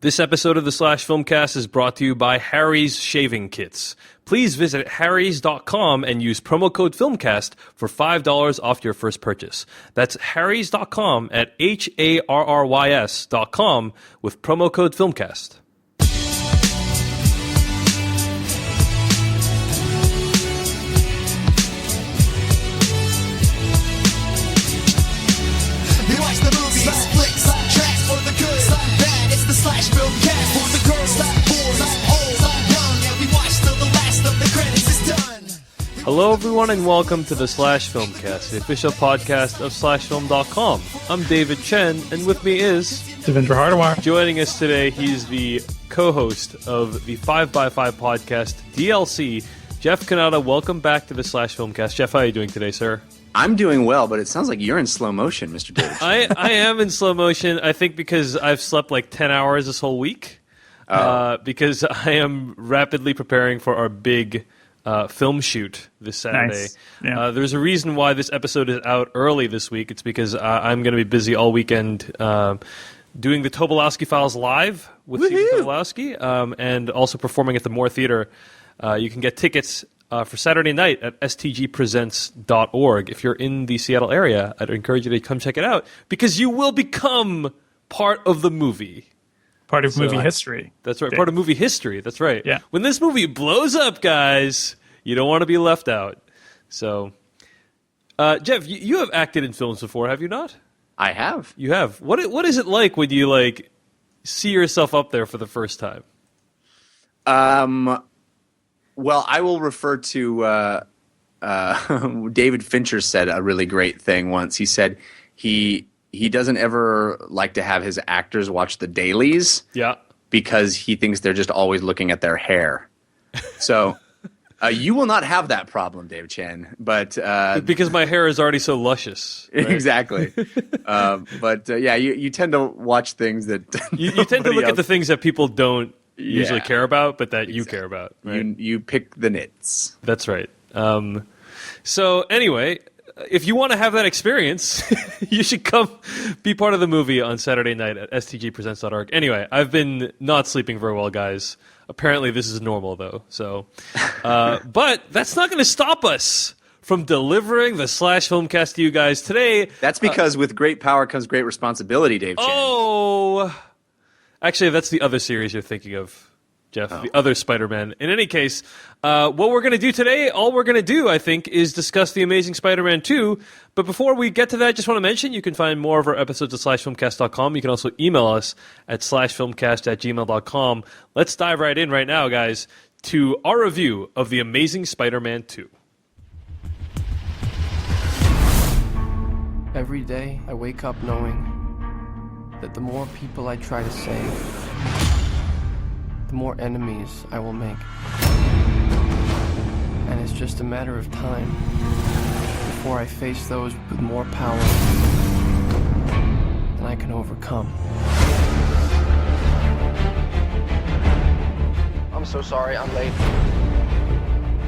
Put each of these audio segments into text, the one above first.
This episode of the Slash Filmcast is brought to you by Harry's Shaving Kits. Please visit harrys.com and use promo code Filmcast for $5 off your first purchase. That's harrys.com at HARRYS.com with promo code Filmcast. Slash Filmcast for the girls, boys, old, young, and we watch till the last of the credits is done. Hello everyone and welcome to the Slash Filmcast, the official podcast of SlashFilm.com. I'm David Chen, and with me is Devindra Hardawar. Joining us today, he's the co-host of the 5x5 podcast, DLC, Jeff Kanata. Welcome back to the Slash Filmcast. Jeff, how are you doing today, sir? I'm doing well, but it sounds like you're in slow motion, Mr. David. I am in slow motion, I think because I've slept like 10 hours this whole week. Because I am rapidly preparing for our big film shoot this Saturday. Nice. Yeah. There's a reason why this episode is out early this week. It's because I'm going to be busy all weekend doing the Tobolowsky Files live with Steve Tobolowsky and also performing at the Moore Theater. You can get tickets for Saturday night at stgpresents.org. If you're in the Seattle area, I'd encourage you to come check it out because you will become part of the movie. Part of movie history. That's right. Dave. Part of movie history. That's right. Yeah. When this movie blows up, guys, you don't want to be left out. So, Jeff, you have acted in films before, have you not? I have. You have. What is it like when you see yourself up there for the first time? Well, I will refer to David Fincher said a really great thing once. He said he doesn't ever like to have his actors watch the dailies. Yeah. Because he thinks they're just always looking at their hair. So you will not have that problem, Dave Chen. But because my hair is already so luscious. Right? Exactly. Yeah, you tend to watch things that you tend to look else. at the things that people don't usually care about, but that you care about. Right? You pick the nits. That's right. So anyway, if you want to have that experience, you should come be part of the movie on Saturday night at stgpresents.org. Anyway, I've been not sleeping very well, guys. Apparently this is normal, though. So, but that's not going to stop us from delivering the Slash Filmcast to you guys today. That's because with great power comes great responsibility, Dave Chen. Oh, actually, that's the other series you're thinking of, Jeff, the other Spider-Man. In any case, what we're going to do today, all we're going to do, I think, is discuss The Amazing Spider-Man 2. But before we get to that, I just want to mention you can find more of our episodes at slashfilmcast.com. You can also email us at slashfilmcast@gmail.com. Let's dive right in right now, guys, to our review of The Amazing Spider-Man 2. Every day, I wake up knowing that the more people I try to save, the more enemies I will make. And it's just a matter of time before I face those with more power than I can overcome. I'm so sorry, I'm late.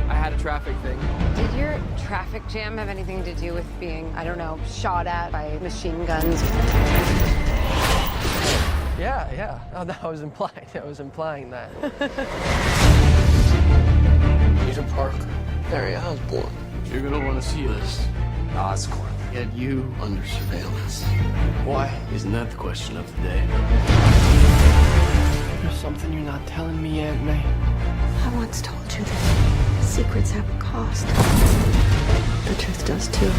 I had a traffic thing. Did your traffic jam have anything to do with being, I don't know, shot at by machine guns? Yeah. Oh, that was implying. I was implying that. Peter Parker, Harry Osborn. You're gonna want to see this. Oscorp. Get you under surveillance. Why? Isn't that the question of the day? There's something you're not telling me, Aunt May. I once told you that secrets have a cost. The truth does too.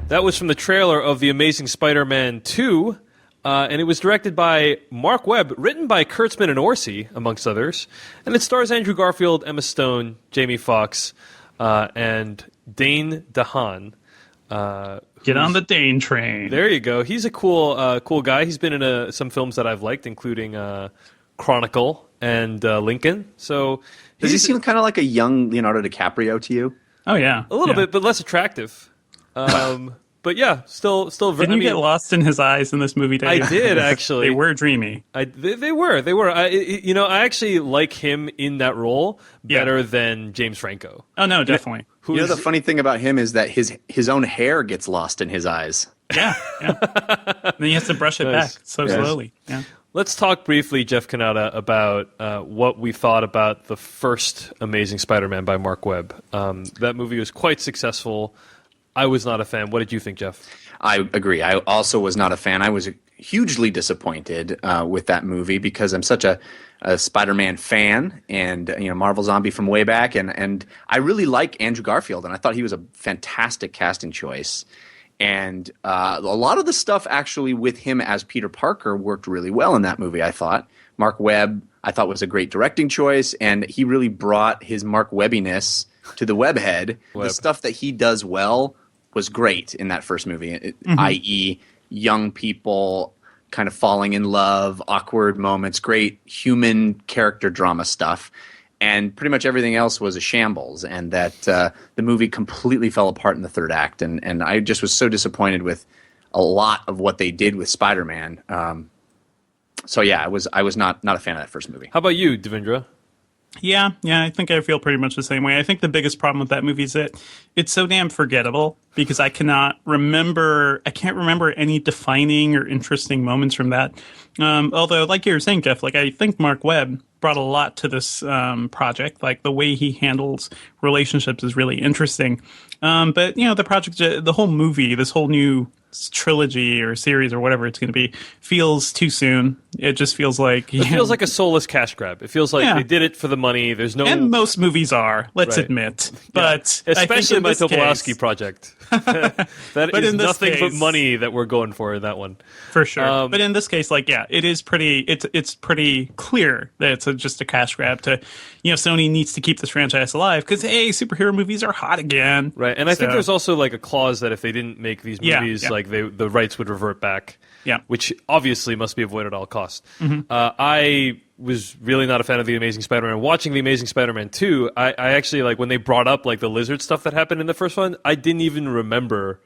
That was from the trailer of The Amazing Spider-Man 2. And it was directed by Mark Webb, written by Kurtzman and Orsi, amongst others. And it stars Andrew Garfield, Emma Stone, Jamie Foxx, and Dane DeHaan. Get on the Dane train. There you go. He's a cool guy. He's been in some films that I've liked, including Chronicle and Lincoln. So Does he seem kind of like a young Leonardo DiCaprio to you? Oh, yeah. A little bit, but less attractive. But yeah, still very. Didn't you get lost in his eyes in this movie, Dave? I did, actually. They were dreamy. They were. I actually like him in that role better than James Franco. Oh, no, definitely. The funny thing about him is that his own hair gets lost in his eyes. Yeah. Then he has to brush it back so slowly. Yeah. Let's talk briefly, Jeff Kanata, about what we thought about the first Amazing Spider-Man by Mark Webb. That movie was quite successful. I was not a fan. What did you think, Jeff? I agree. I also was not a fan. I was hugely disappointed with that movie because I'm such a Spider-Man fan and Marvel Zombie from way back, and I really like Andrew Garfield, and I thought he was a fantastic casting choice. And a lot of the stuff actually with him as Peter Parker worked really well in that movie, I thought. Mark Webb, I thought, was a great directing choice, and he really brought his Mark Webbiness to the Webhead. The stuff that he does well was great in that first movie, i.e. young people kind of falling in love, awkward moments, great human character drama stuff. And pretty much everything else was a shambles, and that the movie completely fell apart in the third act. And I just was so disappointed with a lot of what they did with Spider-Man. So yeah, I was not a fan of that first movie. How about you, Devindra? Yeah, I think I feel pretty much the same way. I think the biggest problem with that movie is that it's so damn forgettable because I can't remember any defining or interesting moments from that. Although, like you were saying, Jeff, like I think Mark Webb brought a lot to this project. Like the way he handles relationships is really interesting. But the project, the whole movie, this whole new trilogy or series or whatever it's going to be, feels too soon. It just feels like it feels like a soulless cash grab. It feels like they did it for the money. There's no, and most movies are. Let's admit, but especially my Tobolowsky case, project. That is nothing but money that we're going for in that one, for sure. But in this case, it is pretty. It's pretty clear that it's just a cash grab. To Sony needs to keep this franchise alive because superhero movies are hot again, right? And I think there's also like a clause that if they didn't make these movies, like the rights would revert back. Yeah, which obviously must be avoided at all costs. I was really not a fan of The Amazing Spider-Man. Watching The Amazing Spider-Man 2, I actually, like, when they brought up, like, the lizard stuff that happened in the first one, I didn't even remember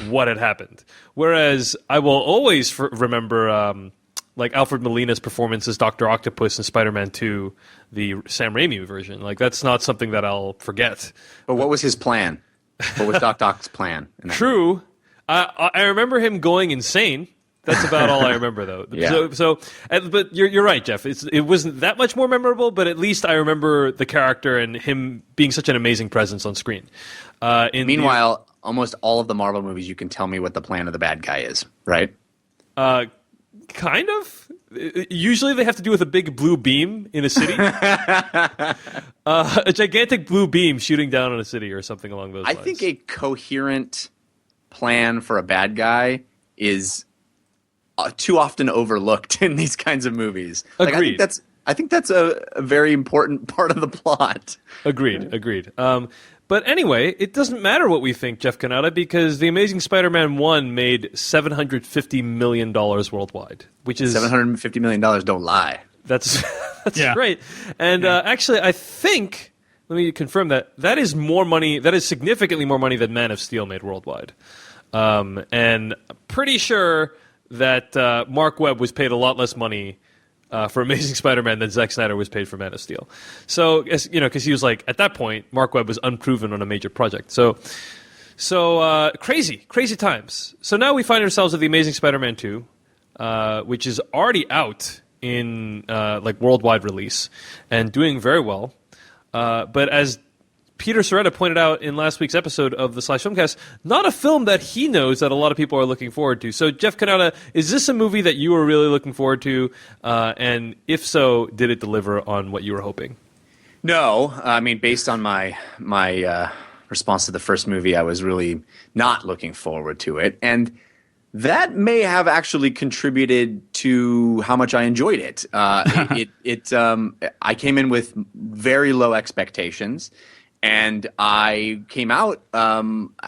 what had happened. Whereas I will always remember, like, Alfred Molina's performance as Dr. Octopus in Spider-Man 2, the Sam Raimi version. Like, that's not something that I'll forget. But what was his plan? What was Doc Oc's plan? True. I remember him going insane. That's about all I remember, though. Yeah. But you're right, Jeff. It wasn't that much more memorable, but at least I remember the character and him being such an amazing presence on screen. Meanwhile, almost all of the Marvel movies, you can tell me what the plan of the bad guy is, right? Kind of. Usually they have to do with a big blue beam in a city. A gigantic blue beam shooting down on a city or something along those lines. I think a coherent plan for a bad guy is too often overlooked in these kinds of movies. Agreed. Like, I think that's a very important part of the plot. Agreed. But anyway, it doesn't matter what we think, Jeff Kanata, because The Amazing Spider-Man 1 made $750 million worldwide, which is... $750 million don't lie. That's right. And actually, I think... Let me confirm that is more money. That is significantly more money than Man of Steel made worldwide. And I'm pretty sure that Mark Webb was paid a lot less money for Amazing Spider-Man than Zack Snyder was paid for Man of Steel. So, because he was like, at that point, Mark Webb was unproven on a major project. So crazy times. So now we find ourselves at The Amazing Spider-Man 2, which is already out in worldwide release and doing very well. But as Peter Soretta pointed out in last week's episode of the Filmcast, not a film that he knows that a lot of people are looking forward to. So, Jeff Kanata, is this a movie that you were really looking forward to? And if so, did it deliver on what you were hoping? No. I mean, based on my response to the first movie, I was really not looking forward to it. And that may have actually contributed to how much I enjoyed it. I came in with very low expectations. And I came out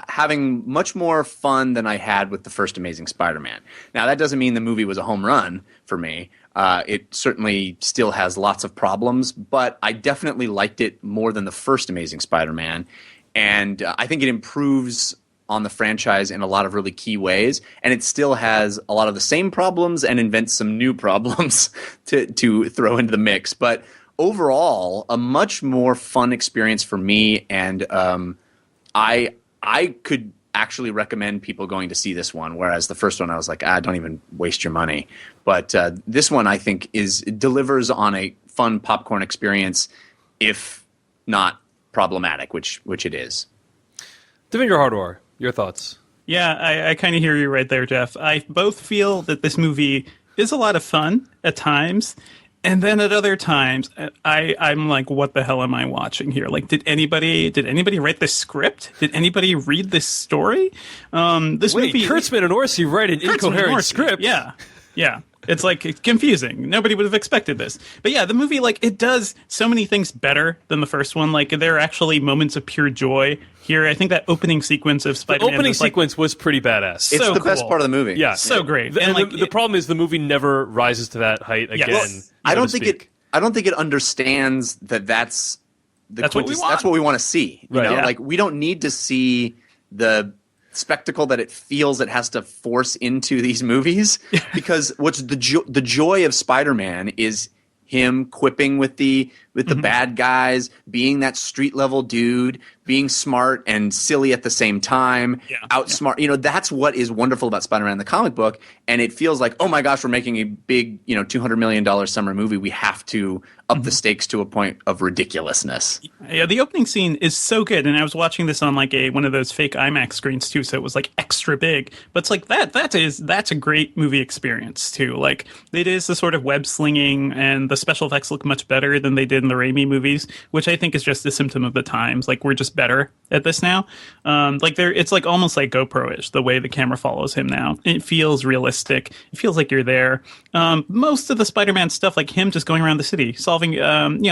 having much more fun than I had with the first Amazing Spider-Man. Now, that doesn't mean the movie was a home run for me. It certainly still has lots of problems, but I definitely liked it more than the first Amazing Spider-Man. And I think it improves on the franchise in a lot of really key ways. And it still has a lot of the same problems and invents some new problems to throw into the mix. But overall, a much more fun experience for me, and I could actually recommend people going to see this one, whereas the first one I was like, don't even waste your money. But this one I think delivers on a fun popcorn experience, if not problematic, which it is. Devindra Hardwar, your thoughts? Yeah, I kind of hear you right there, Jeff. I both feel that this movie is a lot of fun at times, and then at other times, I'm like, what the hell am I watching here? Like, did anybody write this script? Did anybody read this story? This movie, Kurtzman and Orsi write an incoherent script. Yeah. It's like it's confusing. Nobody would have expected this. But yeah, the movie, like, it does so many things better than the first one. Like, there are actually moments of pure joy here. I think that opening sequence of Spider-Man. The opening sequence was pretty badass. It's the best part of the movie. Yeah. So great. And the problem is the movie never rises to that height again. Well, I don't think it understands that's what we want. That's what we want to see. You Right. know, Yeah. like, we don't need to see the spectacle that it feels it has to force into these movies, because what's the joy of Spider-Man is him quipping with the bad guys, being that street level dude, being smart and silly at the same time, outsmart. You know, that's what is wonderful about Spider-Man in the comic book. And it feels like, oh my gosh, we're making a big, $200 million summer movie. We have to up the stakes to a point of ridiculousness. Yeah, the opening scene is so good, and I was watching this on like one of those fake IMAX screens too, so it was like extra big. But it's like that's a great movie experience too. Like, it is the sort of web slinging, and the special effects look much better than they did in the Raimi movies, which I think is just a symptom of the times. Like, we're just better at this now. It's like almost like GoPro-ish the way the camera follows him now. It feels realistic. It feels like you're there. Most of the Spider-Man stuff, like him just going around the city, solving,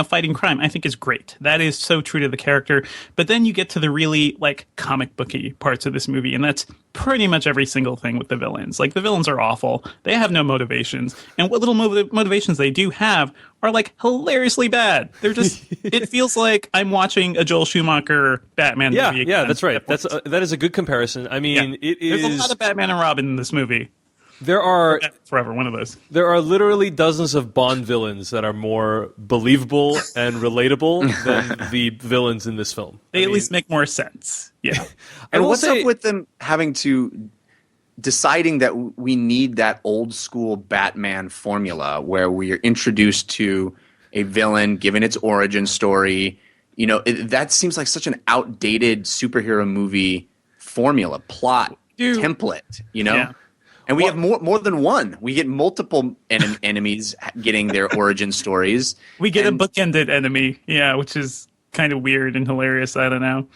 fighting crime, I think is great. That is so true to the character. But then you get to the really like comic booky parts of this movie, and that's pretty much every single thing with the villains. Like, the villains are awful. They have no motivations, and what little motivations they do have are like hilariously bad. They're just. It feels like I'm watching a Joel Schumacher Batman movie. Yeah, that's right. That is a good comparison. I mean, it is. There's a lot of Batman and Robin in this movie. There are forever one of those. There are literally dozens of Bond villains that are more believable and relatable than the villains in this film. They at least make more sense. Yeah. And what's up with them having to deciding that we need that old school Batman formula where we are introduced to a villain, given its origin story? You know, that seems like such an outdated superhero movie formula, plot, template, Yeah. And we have more than one. We get multiple enemies getting their origin stories. We get a bookended enemy, which is kind of weird and hilarious. I don't know.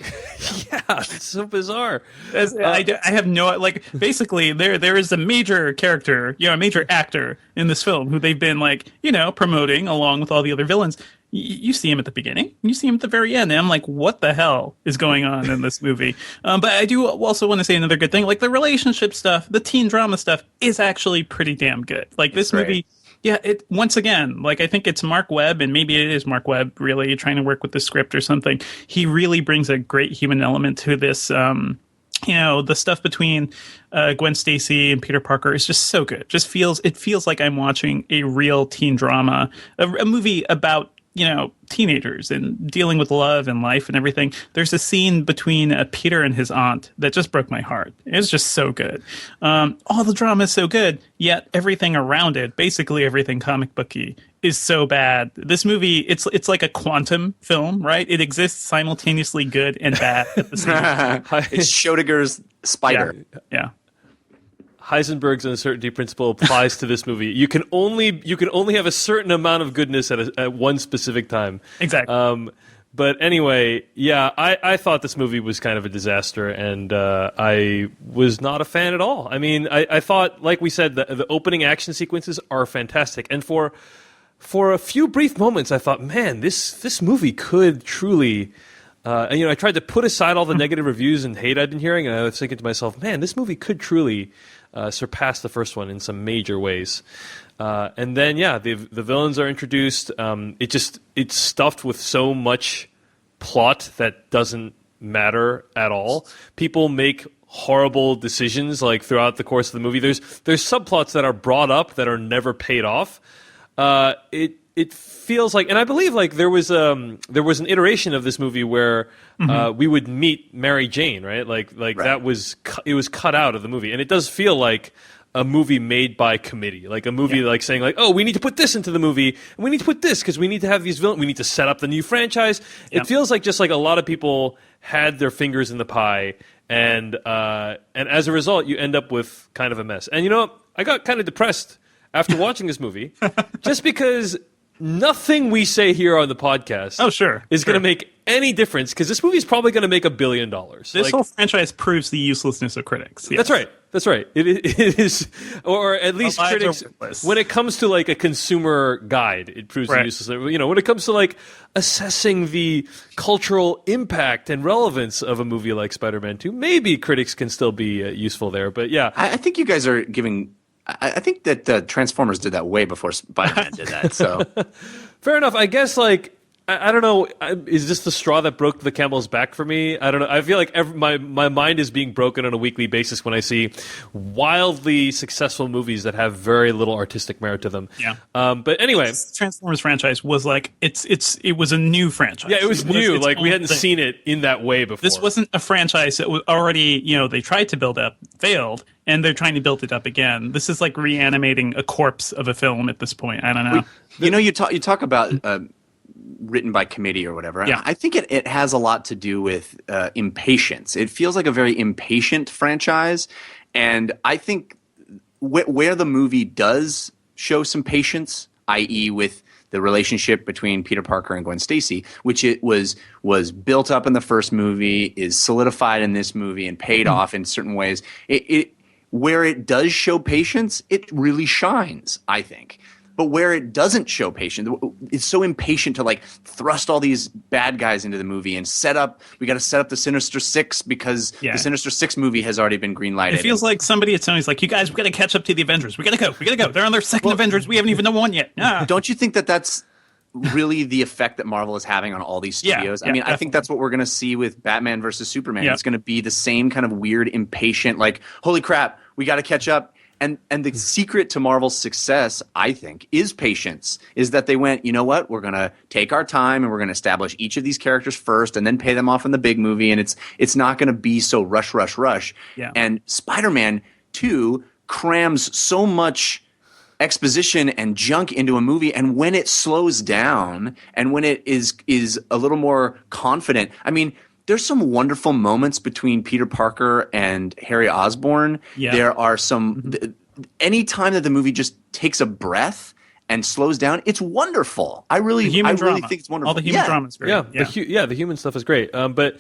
Yeah, it's so bizarre. I have no, like, basically there is a major character, a major actor in this film who they've been promoting along with all the other villains. You see him at the beginning, you see him at the very end, and I'm like, what the hell is going on in this movie? But I do also want to say another good thing, like the relationship stuff, the teen drama stuff is actually pretty damn good. Like, this movie, it once again, like, I think it's Mark Webb, and maybe it is Mark Webb really trying to work with the script or something. He really brings a great human element to this. The stuff between Gwen Stacy and Peter Parker is just so good. It feels like I'm watching a real teen drama, a movie about teenagers and dealing with love and life and everything. There's a scene between Peter and his aunt that just broke my heart. It's just so good. All the drama is so good, yet everything around it, basically everything comic booky, is so bad. This movie, it's like a quantum film, right? It exists simultaneously good and bad at the same time. It's Schrödinger's spider. Yeah. Heisenberg's uncertainty principle applies to this movie. You can only have a certain amount of goodness at one specific time. Exactly. But anyway, yeah, I thought this movie was kind of a disaster, and I was not a fan at all. I mean, I thought, like we said, the opening action sequences are fantastic, and for a few brief moments, I thought, man, this movie could truly. I tried to put aside all the negative reviews and hate I'd been hearing, and I was thinking to myself, man, this movie could truly surpass the first one in some major ways. And then, the villains are introduced. It's stuffed with so much plot that doesn't matter at all. People make horrible decisions like throughout the course of the movie. There's subplots that are brought up that are never paid off. It it feels like, and I believe like there was an iteration of this movie where we would meet Mary Jane, right? Like that was it was cut out of the movie, and it does feel like a movie made by committee, like a movie like saying like, oh, we need to put this into the movie, and we need to put this because we need to have these villains, we need to set up the new franchise. It feels like just like a lot of people had their fingers in the pie, and as a result, you end up with kind of a mess. And you know, I got kind of depressed after watching this movie, just because nothing we say here on the podcast is going to make any difference, because this movie is probably going to make $1 billion. This whole franchise proves the uselessness of critics. Yes. That's right. It is, or at least critics, when it comes to like a consumer guide, it proves the uselessness. You know, when it comes to like assessing the cultural impact and relevance of a movie like Spider-Man 2, maybe critics can still be useful there. But yeah. I think you guys are giving... I think that Transformers did that way before Spider-Man did that. So, fair enough. I guess like I don't know. Is this the straw that broke the camel's back for me? I don't know. I feel like my mind is being broken on a weekly basis when I see wildly successful movies that have very little artistic merit to them. Yeah. But anyway, this Transformers franchise was like it was a new franchise. Yeah, it was new. Like we hadn't seen it in that way before. This wasn't a franchise that was already, they tried to build up, failed, and they're trying to build it up again. This is like reanimating a corpse of a film at this point. I don't know. You talk about written by committee or whatever. Yeah. I think it has a lot to do with impatience. It feels like a very impatient franchise, and I think where the movie does show some patience, i.e. with the relationship between Peter Parker and Gwen Stacy, which it was built up in the first movie, is solidified in this movie, and paid off in certain ways. Where it does show patience, it really shines, I think. But where it doesn't show patience, it's so impatient to like thrust all these bad guys into the movie and we got to set up the Sinister Six because the Sinister Six movie has already been greenlighted. It feels like somebody at Sony's like, you guys, we got to catch up to the Avengers. We got to go. They're on their second Avengers. We haven't even done one yet. Don't you think that's really the effect that Marvel is having on all these studios? I mean, I think that's what we're going to see with Batman versus Superman. It's going to be the same kind of weird, impatient, like, holy crap, we got to catch up. And the secret to Marvel's success, I think, is patience, is that they went, you know what, we're going to take our time and we're going to establish each of these characters first and then pay them off in the big movie, and it's not going to be so rush. Yeah. And Spider-Man 2 crams so much exposition and junk into a movie, and when it slows down and when it is a little more confident, I mean, there's some wonderful moments between Peter Parker and Harry Osborn. Yeah. There are some any time that the movie just takes a breath and slows down, it's wonderful. I really think it's wonderful. All the human drama is great. The human stuff is great. But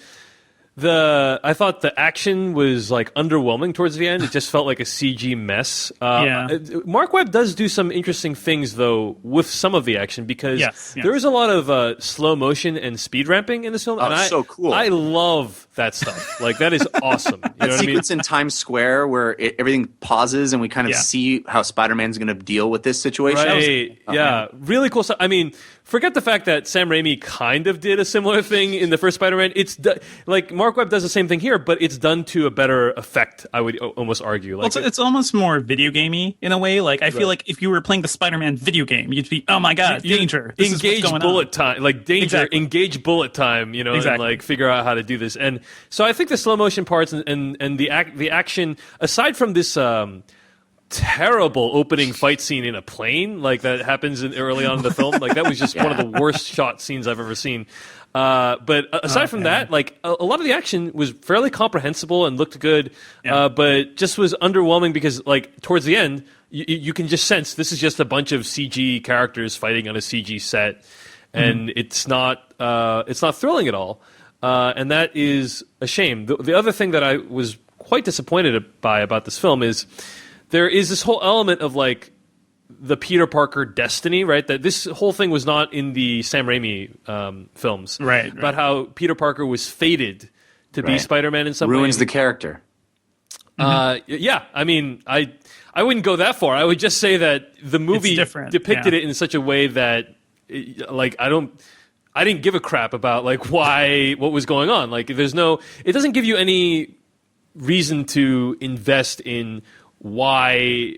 I thought the action was like underwhelming towards the end. It just felt like a CG mess. Mark Webb does do some interesting things though with some of the action, because there is a lot of slow motion and speed ramping in this film. And so cool. I love that stuff. Like that is awesome. You know that what sequence I mean? in Times Square where everything pauses and we kind of see how Spider-Man's going to deal with this situation. Right. Really cool stuff. I mean, forget the fact that Sam Raimi kind of did a similar thing in the first Spider-Man. Like Mark Webb does the same thing here, but it's done to a better effect, I would almost argue. Like, it's almost more video gamey in a way. Like I feel like if you were playing the Spider-Man video game, you'd be, oh my god, danger! This engage is what's going bullet on. time, like danger. Exactly. Engage bullet time. You know, and like figure out how to do this. And so I think the slow motion parts and the action, aside from this terrible opening fight scene in a plane, like that happens early on in the film, like that was just one of the worst shot scenes I've ever seen. But aside from that, like a lot of the action was fairly comprehensible and looked good, but just was underwhelming because like towards the end, you can just sense this is just a bunch of CG characters fighting on a CG set, and it's not thrilling at all, and that is a shame. The other thing that I was quite disappointed by about this film is there is this whole element of like the Peter Parker destiny, right? That this whole thing was not in the Sam Raimi films, right? About how Peter Parker was fated to be Spider-Man in some way. Ruins the character. Yeah, I mean, I wouldn't go that far. I would just say that the movie depicted it in such a way that, like, I didn't give a crap about like what was going on. Like, it doesn't give you any reason to invest in why,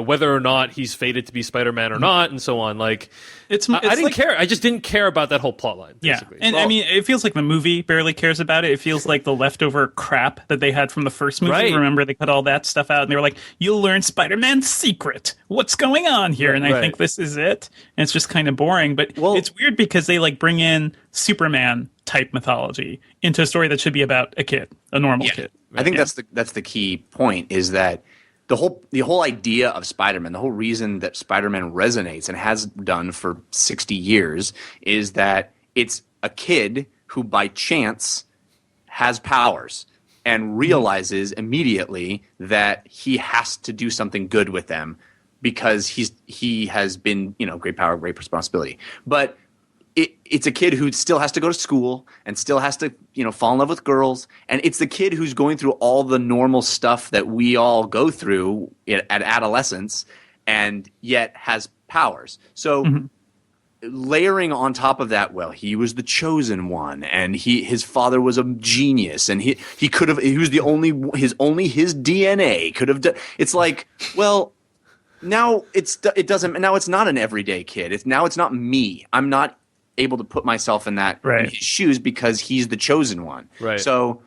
whether or not he's fated to be Spider-Man or not, and so on. Like, I didn't care. I just didn't care about that whole plot line, basically. Yeah, and I mean, it feels like the movie barely cares about it. It feels like the leftover crap that they had from the first movie. Right. Remember, they cut all that stuff out, and they were like, you'll learn Spider-Man's secret. What's going on here? And I think this is it. And it's just kind of boring. But it's weird because they, like, bring in Superman-type mythology into a story that should be about a kid, a normal kid. I think that's the key point, is that the whole idea of Spider-Man, the whole reason that Spider-Man resonates and has done for 60 years, is that it's a kid who by chance has powers and realizes immediately that he has to do something good with them because he has been, great power, great responsibility. But it's a kid who still has to go to school and still has to, fall in love with girls. And it's the kid who's going through all the normal stuff that we all go through at adolescence and yet has powers. So layering on top of that, he was the chosen one and his father was a genius and he was the only his DNA could have done. It's like, now now it's not an everyday kid. It's not me. I'm not able to put myself in his shoes because he's the chosen one. Right. So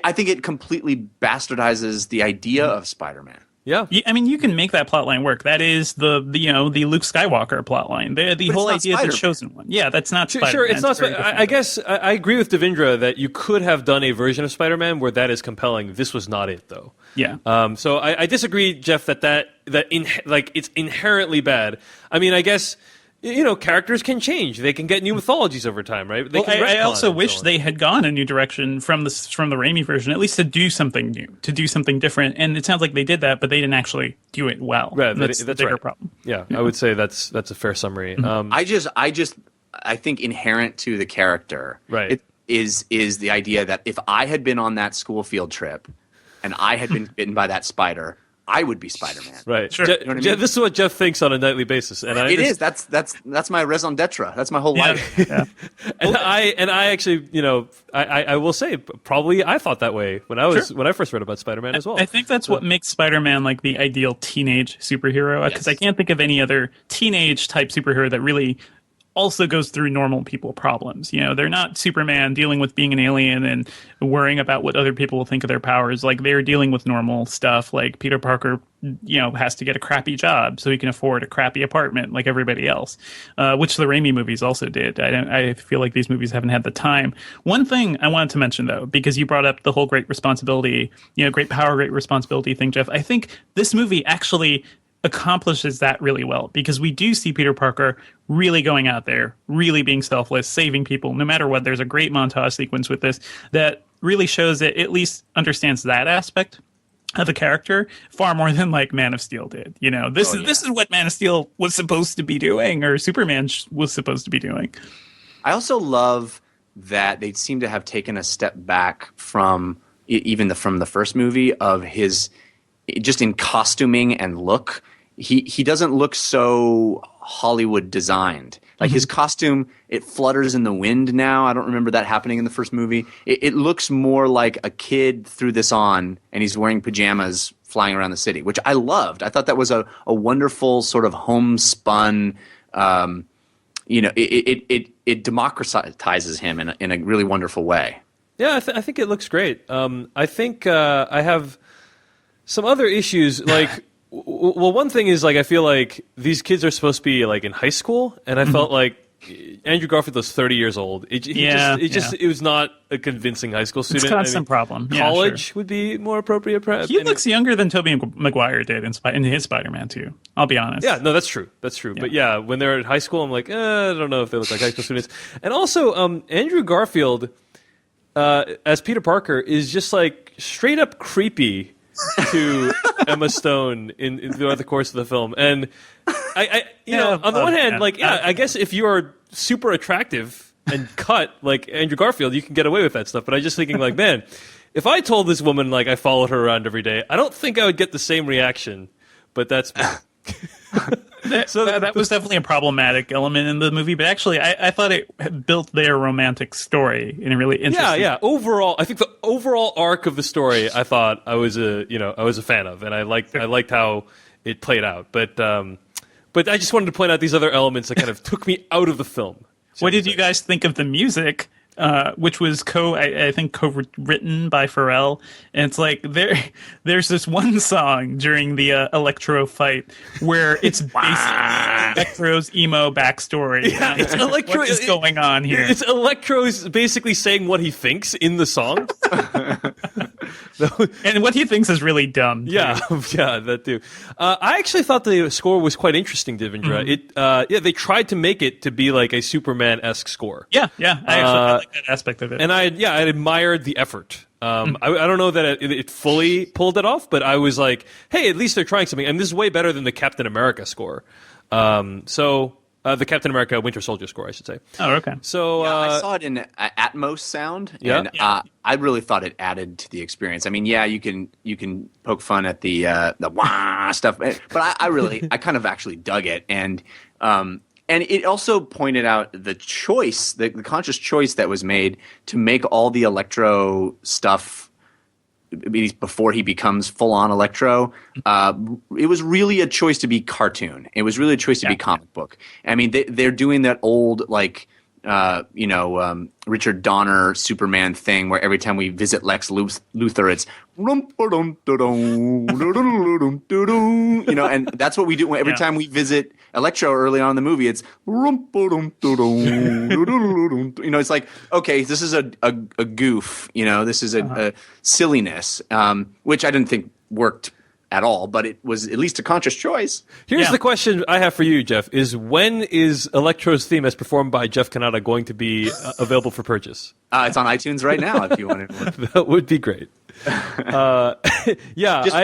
I think it completely bastardizes the idea of Spider-Man. Yeah. I mean, you can make that plotline work. That is the Luke Skywalker plotline. The whole idea is the chosen one. Yeah, that's not Spider-Man. Sure, it's not. I guess I agree with Devindra that you could have done a version of Spider-Man where that is compelling. This was not it, though. Yeah. So I disagree, Jeff, that it's inherently bad. I mean, I guess, characters can change. They can get new mythologies over time, right? I also wish they had gone a new direction from the Raimi version, at least to do something new, to do something different. And it sounds like they did that, but they didn't actually do it well. Right, that's the bigger problem. Yeah, I would say that's a fair summary. I think inherent to the character is the idea that if I had been on that school field trip and I had been bitten by that spider, I would be Spider-Man. Right. Sure. This is what Jeff thinks on a nightly basis, and it is. That's my raison d'etre. That's my whole life. Yeah. and I actually, I will say, probably I thought that way when I first read about Spider-Man as well. I think that's what makes Spider-Man like the ideal teenage superhero, because I can't think of any other teenage type superhero that really also goes through normal people problems. They're not Superman dealing with being an alien and worrying about what other people will think of their powers. Like, they're dealing with normal stuff. Like, Peter Parker, has to get a crappy job so he can afford a crappy apartment like everybody else, which the Raimi movies also did. I feel like these movies haven't had the time. One thing I wanted to mention, though, because you brought up the whole great responsibility, great power, great responsibility thing, Jeff, I think this movie actually accomplishes that really well, because we do see Peter Parker really going out there, really being selfless, saving people, no matter what. There's a great montage sequence with this that really shows it at least understands that aspect of the character far more than like Man of Steel did. This is what Man of Steel was supposed to be doing, or Superman was supposed to be doing. I also love that they seem to have taken a step back from from the first movie of his, just in costuming and look. He doesn't look so Hollywood designed. Like, his costume, it flutters in the wind now. I don't remember that happening in the first movie. It looks more like a kid threw this on and he's wearing pajamas flying around the city, which I loved. I thought that was a wonderful sort of homespun, it democratizes him in a really wonderful way. Yeah, I think it looks great. I think I have some other issues, like... Well, one thing is, like, I feel like these kids are supposed to be, like, in high school, and I felt like Andrew Garfield was 30 years old. It was not a convincing high school student. It's a constant problem. College would be more appropriate. He looks younger than Tobey Maguire did in his Spider-Man too. I'll be honest. Yeah, no, that's true. That's true. Yeah. But when they're in high school, I'm like, I don't know if they look like high school students. And also, Andrew Garfield as Peter Parker is just like straight up creepy to Emma Stone in throughout the course of the film. And I on the one hand, I guess if you are super attractive and cut like Andrew Garfield, you can get away with that stuff. But I'm just thinking, like, man, if I told this woman, like, I followed her around every day, I don't think I would get the same reaction. But that's me. That was definitely a problematic element in the movie, but actually, I thought it built their romantic story in a really interesting. Yeah. Overall, I think the overall arc of the story, I thought I was a fan of, and I liked how it played out. But I just wanted to point out these other elements that kind of took me out of the film. What did you guys think of the music? Which was co-written by Pharrell, and it's like there's this one song during the Electro fight where it's basically Electro's emo backstory. Yeah, it's Electro. What is going on here? It's Electro's basically saying what he thinks in the song. And what he thinks is really dumb. Too. Yeah, that too. I actually thought the score was quite interesting, Devindra. They tried to make it to be like a Superman-esque score. Yeah. I like that aspect of it. And I admired the effort. I don't know that it fully pulled it off, but I was like, hey, at least they're trying something. And this is way better than the Captain America score. The Captain America Winter Soldier score, I should say. Oh, okay. So I saw it in Atmos sound, and I really thought it added to the experience. I mean, yeah, you can poke fun at the wah stuff, but I kind of actually dug it, and it also pointed out the choice, the conscious choice that was made to make all the Electro stuff before he becomes full-on Electro. It was really a choice to be cartoon. It was really a choice to be comic book. I mean, they're doing that old, like, Richard Donner Superman thing where every time we visit Lex Luthor, it's and that's what we do every time we visit Electro early on in the movie. It's it's like, okay, this is a goof, this is a silliness, which I didn't think worked at all, but it was at least a conscious choice. Here's the question I have for you, Jeff, is when is Electro's theme as performed by Jeff Kanata going to be available for purchase? It's on iTunes right now if you want to. That would be great.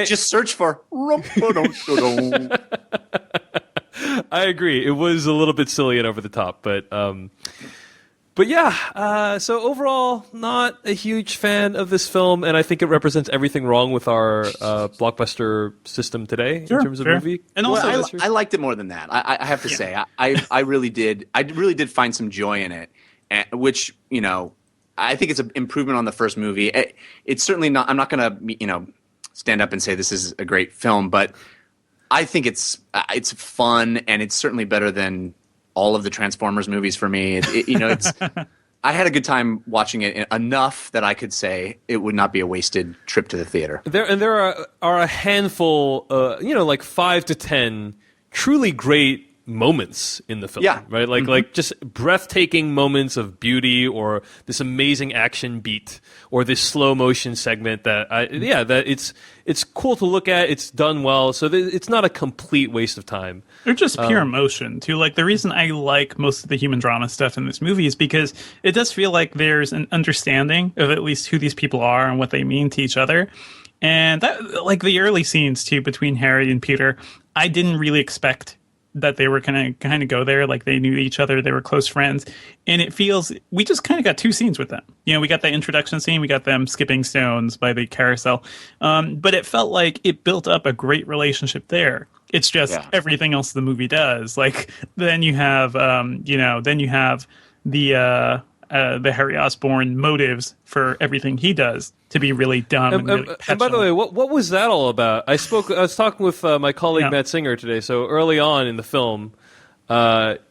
Just search for I agree. It was a little bit silly and over the top, but so overall, not a huge fan of this film, and I think it represents everything wrong with our blockbuster system today in terms of movie. And also, I liked it more than that. I have to say, I really did. I really did find some joy in it, which I think it's an improvement on the first movie. It's certainly not. I'm not going to stand up and say this is a great film, but I think it's fun, and it's certainly better than all of the Transformers movies for me. It's I had a good time watching it enough that I could say it would not be a wasted trip to the theater. There are a handful, like 5 to 10 truly great moments in the film, right? Like just breathtaking moments of beauty, or this amazing action beat, or this slow motion segment that it's cool to look at. It's done well, so it's not a complete waste of time. They're just pure emotion too. Like, the reason I like most of the human drama stuff in this movie is because it does feel like there's an understanding of at least who these people are and what they mean to each other. And that, like the early scenes too between Harry and Peter, I didn't really expect that they were going to kind of go there. Like, they knew each other, they were close friends, and it feels we just kind of got 2 scenes with them. We got the introduction scene, we got them skipping stones by the carousel, but it felt like it built up a great relationship there. It's just everything else the movie does. Like, then you have the Harry Osborn motives for everything he does to be really dumb and really petulant. And by the way, what was that all about? I was talking with my colleague Matt Singer today. So early on in the film,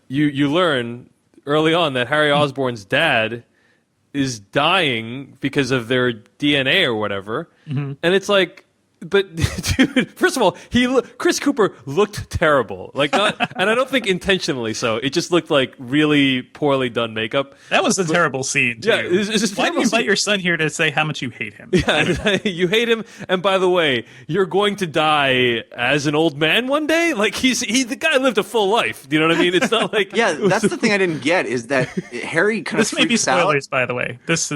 you learn early on that Harry Osborn's dad is dying because of their DNA or whatever, and it's like. But dude, first of all, Chris Cooper looked terrible. Like, and I don't think intentionally so. It just looked like really poorly done makeup. That was a terrible scene, too. Yeah, it's why do you invite your son here to say how much you hate him? Yeah, you hate him, and by the way, you're going to die as an old man one day. Like, the guy lived a full life. Do you know what I mean? It's not like that's the thing I didn't get is that Harry kind of this may be spoilers, out. by the way. This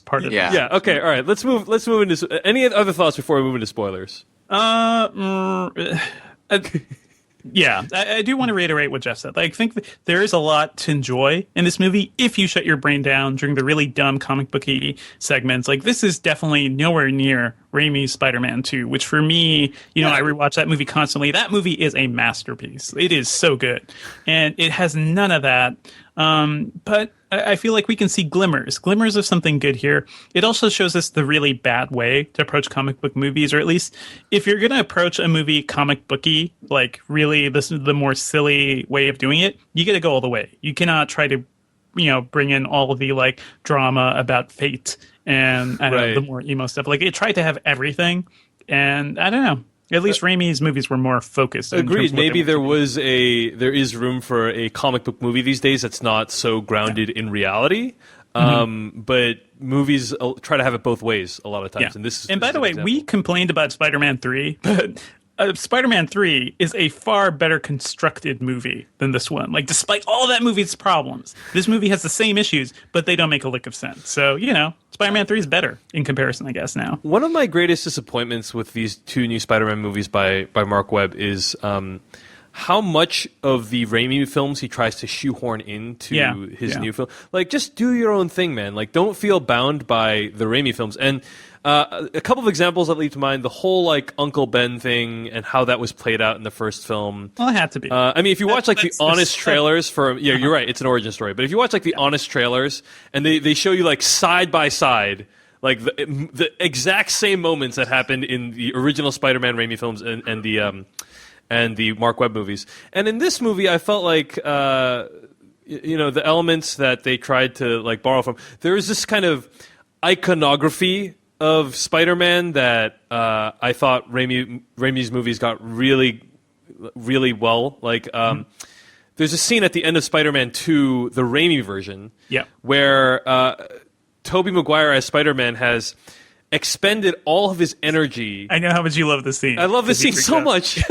part of yeah. Okay, all right. Let's move into any other thoughts before we move into spoilers. Yeah, I do want to reiterate what Jeff said. Like, I think there is a lot to enjoy in this movie if you shut your brain down during the really dumb comic booky segments. Like, this is definitely nowhere near Raimi's Spider-Man 2, which for me, I rewatch that movie constantly. That movie is a masterpiece. It is so good. And it has none of that. But I feel like we can see glimmers of something good here. It also shows us the really bad way to approach comic book movies, or at least if you're going to approach a movie comic booky, like really this is the more silly way of doing it, you got to go all the way. You cannot try to, bring in all of the like drama about fate and I don't know, the more emo stuff. Like it tried to have everything, and I don't know. At least Raimi's movies were more focused. Agreed. Maybe there is room for a comic book movie these days that's not so grounded in reality. But movies try to have it both ways a lot of times. Yeah. And by the way, we complained about Spider-Man 3, but Spider-Man 3 is a far better constructed movie than this one. Like, despite all that movie's problems, this movie has the same issues, but they don't make a lick of sense. So, Spider-Man 3 is better in comparison, I guess, now. One of my greatest disappointments with these two new Spider-Man movies by Mark Webb is how much of the Raimi films he tries to shoehorn into his new film. Like, just do your own thing, man. Like, don't feel bound by the Raimi films. And a couple of examples that leap to mind, the whole, like, Uncle Ben thing and how that was played out in the first film. Well, it had to be. I mean, if you watch, like, the honest trailers for... Yeah, you're right. It's an origin story. But if you watch, like, the honest trailers, and they show you, like, side by side... Like the exact same moments that happened in the original Spider-Man Raimi films and the Mark Webb movies. And in this movie, I felt like, the elements that they tried to like borrow from, there was this kind of iconography of Spider-Man that I thought Raimi's movies got really, really well. Like, there's a scene at the end of Spider-Man 2, the Raimi version, where Tobey Maguire as Spider-Man has expended all of his energy. I know how much you love this scene. I love this scene so much.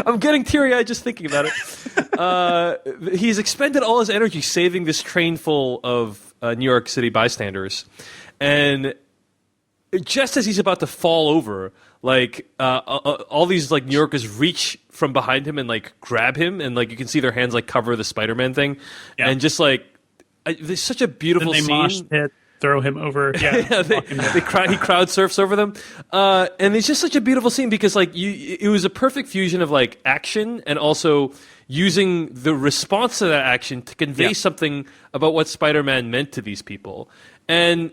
I'm getting teary-eyed just thinking about it. He's expended all his energy saving this train full of New York City bystanders. And just as he's about to fall over, like all these like New Yorkers reach from behind him and like grab him, and like you can see their hands like cover the Spider-Man thing, and just like there's such a beautiful then they mosh pit, throw him over. Yeah, he crowd surfs over them, and it's just such a beautiful scene because like it was a perfect fusion of like action and also using the response to that action to convey something about what Spider-Man meant to these people. And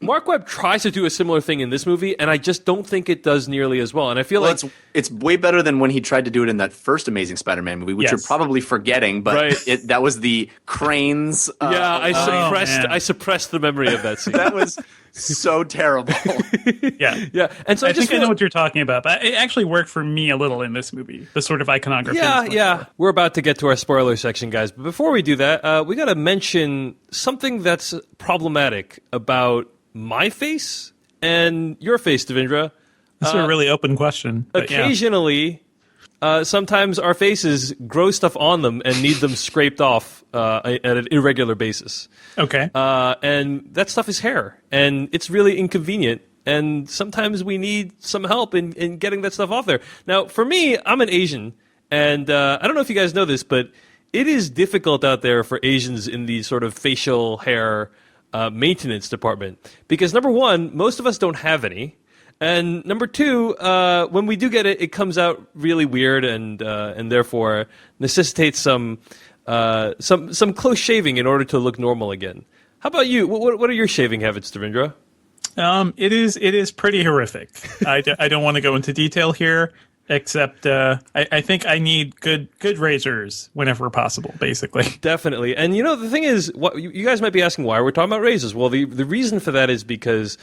Mark Webb tries to do a similar thing in this movie, and I just don't think it does nearly as well. And I feel like it's way better than when he tried to do it in that first Amazing Spider-Man movie, which you're probably forgetting, but that was the cranes. I suppressed the memory of that scene. That was so terrible. Yeah. And so I think I know what you're talking about, but it actually worked for me a little in this movie, the sort of iconography. Yeah. We're about to get to our spoiler section, guys. But before we do that, we got to mention something that's problematic about my face and your face, Devindra. This is a really open question. Occasionally, sometimes our faces grow stuff on them and need them scraped off at an irregular basis. Okay. And that stuff is hair, and it's really inconvenient. And sometimes we need some help in getting that stuff off there. Now, for me, I'm an Asian, and I don't know if you guys know this, but it is difficult out there for Asians in the sort of facial hair maintenance department, because number one, most of us don't have any, and number two, when we do get it, it comes out really weird and therefore necessitates some close shaving in order to look normal again. How about you? What are your shaving habits, Devindra? It is pretty horrific. I don't want to go into detail here. Except I think I need good razors whenever possible, basically. Definitely. And, the thing is, you guys might be asking why we're talking about razors. Well, the reason for that is because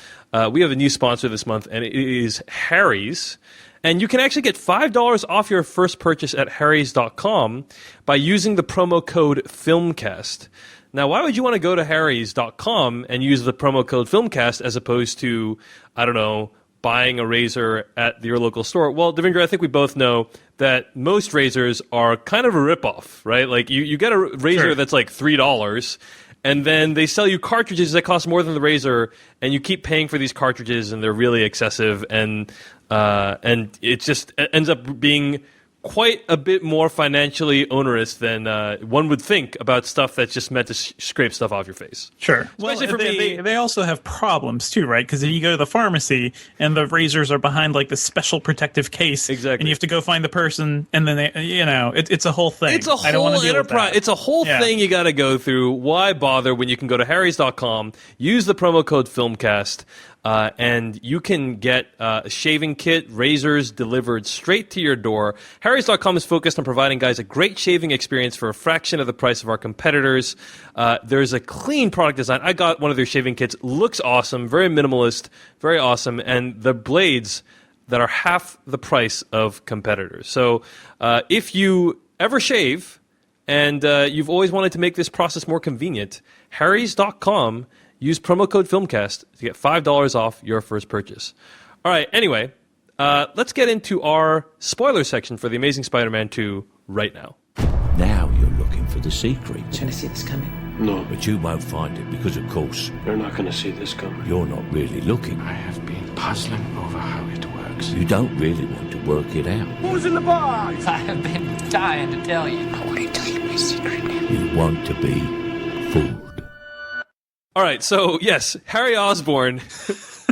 we have a new sponsor this month, and it is Harry's. And you can actually get $5 off your first purchase at harrys.com by using the promo code FILMCAST. Now, why would you want to go to harrys.com and use the promo code FILMCAST as opposed to, I don't know, buying a razor at your local store? Well, Devindra, I think we both know that most razors are kind of a ripoff, right? Like you get a razor that's like $3, and then they sell you cartridges that cost more than the razor, and you keep paying for these cartridges, and they're really excessive, and it just ends up being quite a bit more financially onerous than one would think about stuff that's just meant to scrape stuff off your face. Sure. Especially for they, me. they also have problems too, right? Because if you go to the pharmacy and the razors are behind like the special protective case, Exactly. and you have to go find the person, and then it's a whole thing. It's a I don't whole wanna deal with enterprise. that. It's a whole thing you got to go through. Why bother when you can go to harrys.com, use the promo code Filmcast, and you can get a shaving kit, razors delivered straight to your door. Harrys.com is focused on providing guys a great shaving experience for a fraction of the price of our competitors. There's a clean product design. I got one of their shaving kits. Looks awesome. Very minimalist. Very awesome. And the blades that are half the price of competitors. So if you ever shave and you've always wanted to make this process more convenient, harrys.com, use promo code Filmcast to get $5 off your first purchase. All right, anyway, let's get into our spoiler section for The Amazing Spider-Man 2 right now. Now you're looking for the secret. Trying to see this coming. No, But you won't find it because, of course, they're not going to see this coming. you're not really looking. I have been puzzling over how it works. You don't really want to work it out. I have been dying to tell you. I want to tell you my secret. You want to be fooled. All right, so yes, Harry Osborn.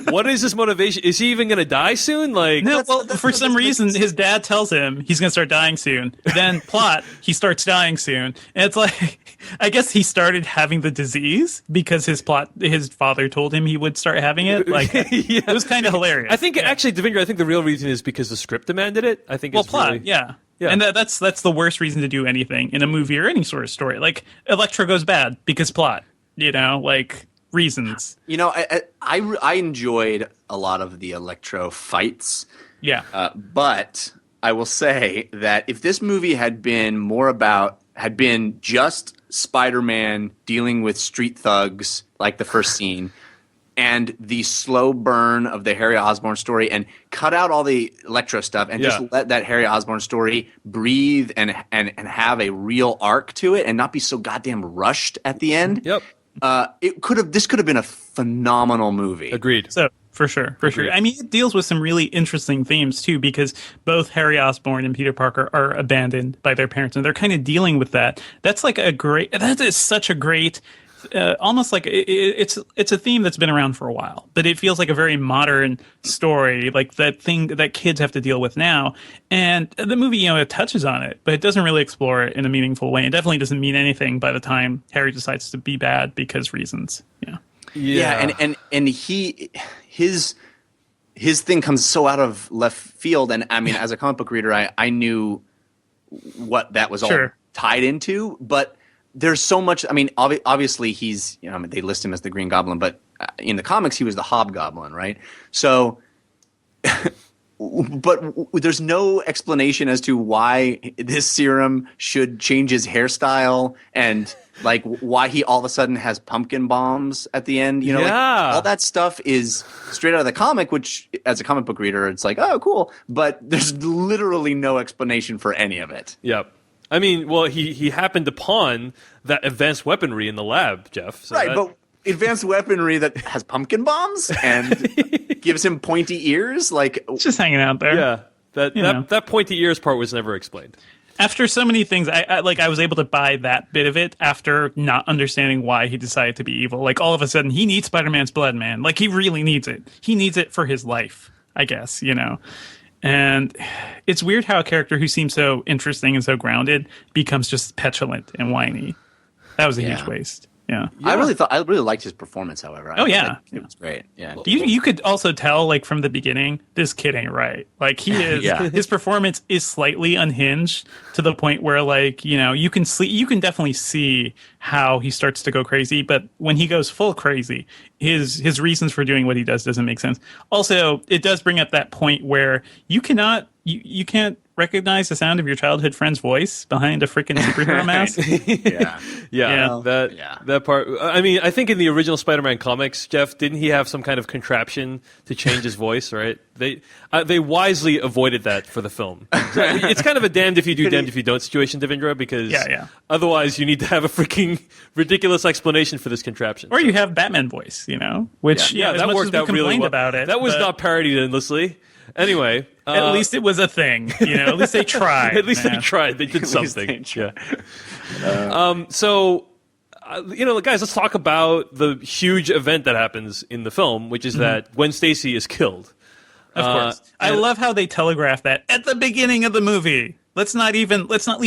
What is his motivation? Is he even going to die soon? No, well, for some reason, his dad tells him he's going to start dying soon. Then, plot, he starts dying soon. And it's like, I guess he started having the disease because his father told him he would start having it. Like, it was kind of hilarious. I think, actually, Devindra, I think the real reason is because the script demanded it. I think it's plot, really, yeah. Yeah. And that's the worst reason to do anything in a movie or any sort of story. Like, Electro goes bad because plot, like, reasons. I enjoyed a lot of the Electro fights. Yeah. But I will say that if this movie had been just Spider-Man dealing with street thugs, like the first scene, and the slow burn of the Harry Osborn story, and cut out all the Electro stuff, and just let that Harry Osborn story breathe and have a real arc to it, and not be so goddamn rushed at the end. Yep. This could have been a phenomenal movie. Agreed. So, for sure. I mean, it deals with some really interesting themes, too, because both Harry Osborn and Peter Parker are abandoned by their parents, and they're kind of dealing with that. That is such a great, almost like, it's a theme that's been around for a while, but it feels like a very modern story, like that thing that kids have to deal with now. And the movie, it touches on it, but it doesn't really explore it in a meaningful way. It definitely doesn't mean anything by the time Harry decides to be bad because reasons. Yeah, and his thing comes so out of left field, and I mean, as a comic book reader, I knew what that was all tied into, but there's so much. I mean, obviously he's they list him as the Green Goblin, but in the comics he was the Hobgoblin, right? So, but there's no explanation as to why this serum should change his hairstyle and like why he all of a sudden has pumpkin bombs at the end. Like, all that stuff is straight out of the comic, which as a comic book reader, it's like, oh, cool. But there's literally no explanation for any of it. Yep. I mean, well, he happened upon that advanced weaponry in the lab, Jeff. So but advanced weaponry that has pumpkin bombs and gives him pointy ears, like It's just hanging out there. Yeah, that pointy ears part was never explained. After so many things, I was able to buy that bit of it after not understanding why he decided to be evil. Like, all of a sudden, he needs Spider-Man's blood, man. Like, he really needs it. He needs it for his life, I guess, And it's weird how a character who seems so interesting and so grounded becomes just petulant and whiny. That was a huge waste. Yeah. I really liked his performance, however. It was great. Yeah. You could also tell, like, from the beginning, this kid ain't right. Like, he is, his performance is slightly unhinged to the point where, like, you can definitely see how he starts to go crazy, but when he goes full crazy, his reasons for doing what he doesn't make sense. Also, it does bring up that point where you can't recognize the sound of your childhood friend's voice behind a freaking superhero mask. That part. I mean, I think in the original Spider-Man comics, Jeff, didn't he have some kind of contraption to change his voice? Right? They wisely avoided that for the film. So it's kind of a damned if you do, damned if you don't situation, Devindra, because otherwise you need to have a freaking ridiculous explanation for this contraption. Or you have Batman voice, which that worked out really well. About it, that was not parodied endlessly. Anyway. At least it was a thing. At least they tried. At least man. they tried. They did least something. they tried. Yeah. Guys, let's talk about the huge event that happens in the film, which is that Gwen Stacy is killed. Of course. I love how they telegraph that at the beginning of the movie. Let's not leave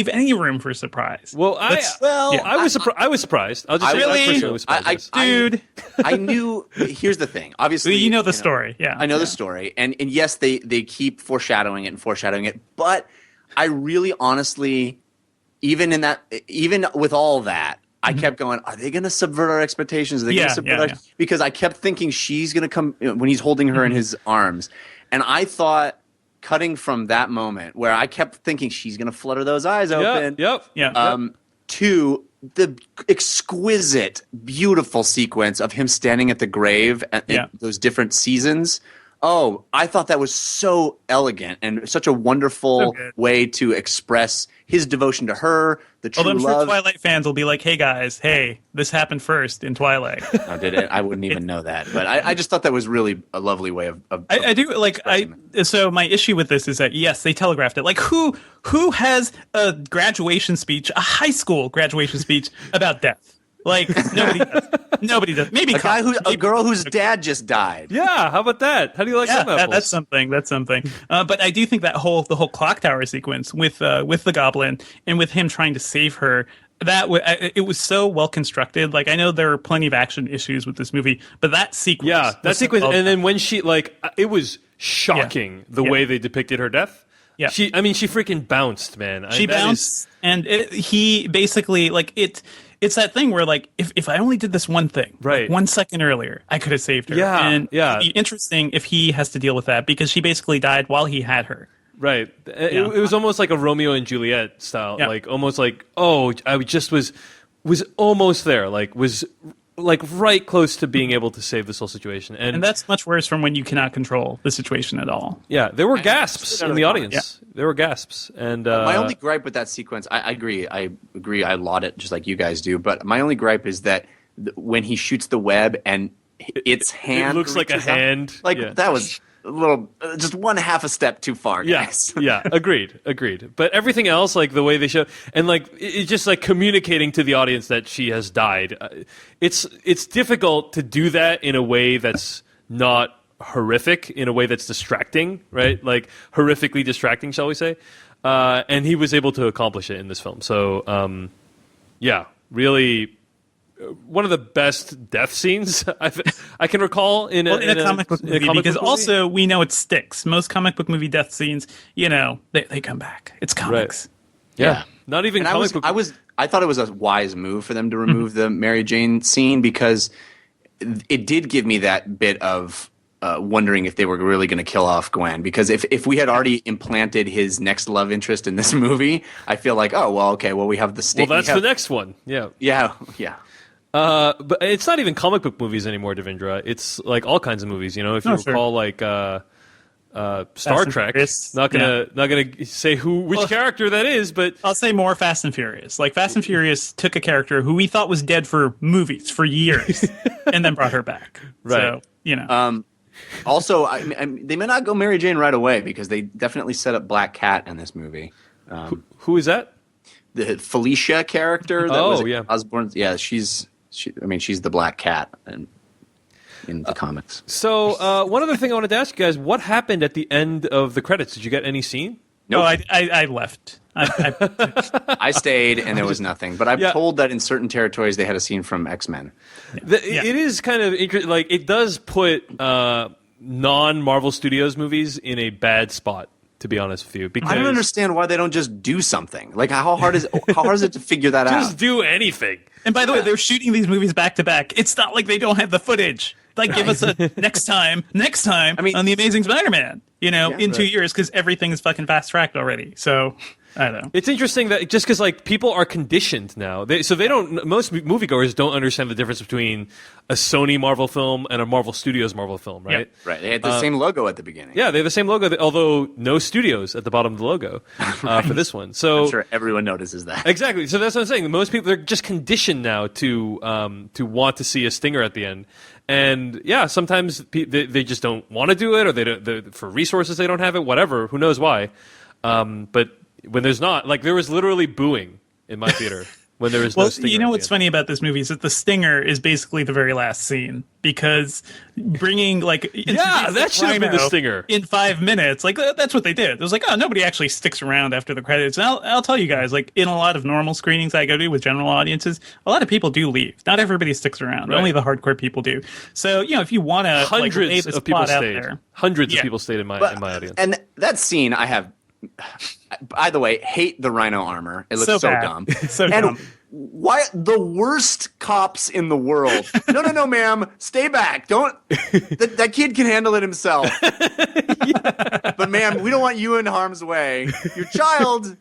any room for surprise. Well, I was surprised. I'll just say Really? I for sure was surprised. Dude. I knew. Here's the thing. Obviously, You know the story. Yeah. I know the story, and yes, they keep foreshadowing it, but I really, honestly, even with all that, I kept going, are they going to subvert our expectations? Are they going to subvert our, because I kept thinking she's going to come when he's holding her in his arms, and I thought, cutting from that moment where I kept thinking she's going to flutter those eyes open. To the exquisite, beautiful sequence of him standing at the grave at those different seasons. Oh, I thought that was so elegant and such a wonderful way to express his devotion to her, the true I'm love. sure Twilight fans will be like, hey, guys, this happened first in Twilight. Oh, did it? I wouldn't even know that. But I just thought that was really a lovely way of I do like so my issue with this is that yes, they telegraphed it. Like who has a graduation speech, a high school graduation speech about death? Like nobody does. Nobody does. Maybe a girl whose dad just died. Yeah, how about that? How do you like that? That's something. But I do think that the whole clock tower sequence with the goblin and with him trying to save her, it was so well constructed. Like I know there are plenty of action issues with this movie, but that sequence, and then when she it was shocking the way they depicted her death. Yeah, she freaking bounced, man. She bounced, and he basically It's that thing where, like, if I only did this one thing, right, 1 second earlier, I could have saved her. Yeah, and it'd be interesting if he has to deal with that because she basically died while he had her. Right. It was almost like a Romeo and Juliet style, like almost like I just was almost there, was right close to being able to save this whole situation, and that's much worse from when you cannot control the situation at all. Yeah, there were gasps in the audience. Yeah. There were gasps, and my only gripe with that sequence, I agree, I laud it just like you guys do, but my only gripe is that when he shoots the web and its hand, it looks like a hand, that was a little, just one half a step too far, guys. Yeah, agreed. But everything else, like the way they show, and it's just like communicating to the audience that she has died. It's difficult to do that in a way that's not horrific, in a way that's distracting, right? Like horrifically distracting, shall we say? And he was able to accomplish it in this film. So, really. One of the best death scenes I can recall in a comic book movie, because also we know it sticks. Most comic book movie death scenes, they come back. It's comics. Right. Yeah. Not even comic book. I thought it was a wise move for them to remove the Mary Jane scene because it did give me that bit of wondering if they were really going to kill off Gwen. Because if we had already implanted his next love interest in this movie, I feel like, we have the state. Well, that's the next one. Yeah. Yeah. But it's not even comic book movies anymore, Devindra. It's like all kinds of movies. If you recall, like Star Trek. Not gonna say which character that is, but I'll say more Fast and Furious. Like Fast and Furious took a character who we thought was dead for movies for years, and then brought her back. Right. So Also, they may not go Mary Jane right away because they definitely set up Black Cat in this movie. Who is that? The Felicia character. Osborne. Yeah, she's the Black Cat in the comics. So one other thing I wanted to ask you guys: what happened at the end of the credits? Did you get any scene? No, I left. I stayed, and there was nothing. But I'm told that in certain territories they had a scene from X-Men. It is kind of interesting. Like it does put non-Marvel Studios movies in a bad spot. To be honest with you, because I don't understand why they don't just do something. Like how hard is it to figure that out? Just do anything. And by the way, they're shooting these movies back to back. It's not like they don't have the footage. Like give us a next time. On The Amazing Spider-Man. In 2 years because everything is fucking fast tracked already. So I don't know. It's interesting that just because like people are conditioned now, most moviegoers don't understand the difference between a Sony Marvel film and a Marvel Studios Marvel film, right? Yep. Right. They had the same logo at the beginning. Yeah, they have the same logo, although no studios at the bottom of the logo for this one. So I'm sure everyone notices that. exactly. So that's what I'm saying. Most people, they're just conditioned now to want to see a stinger at the end. And yeah, sometimes they just don't want to do it, or for resources they don't have it. Whatever, who knows why? But when there's not, like there was literally booing in my theater when there was no stinger. You know what's funny about this movie is that the stinger is basically the very last scene, because bringing that should have been the stinger in 5 minutes. Like that's what they did. It was like, oh, nobody actually sticks around after the credits. And I'll tell you guys, like in a lot of normal screenings I go to with general audiences, a lot of people do leave. Not everybody sticks around. Right. Only the hardcore people do. So if you want to, hundreds of people out stayed. there, Hundreds of people stayed in my audience. And that scene, I have. By the way, hate the rhino armor. It looks so bad. dumb. So and dumb. why the worst cops in the world? No, ma'am, stay back. Don't. That kid can handle it himself. But ma'am, we don't want you in harm's way. Your child.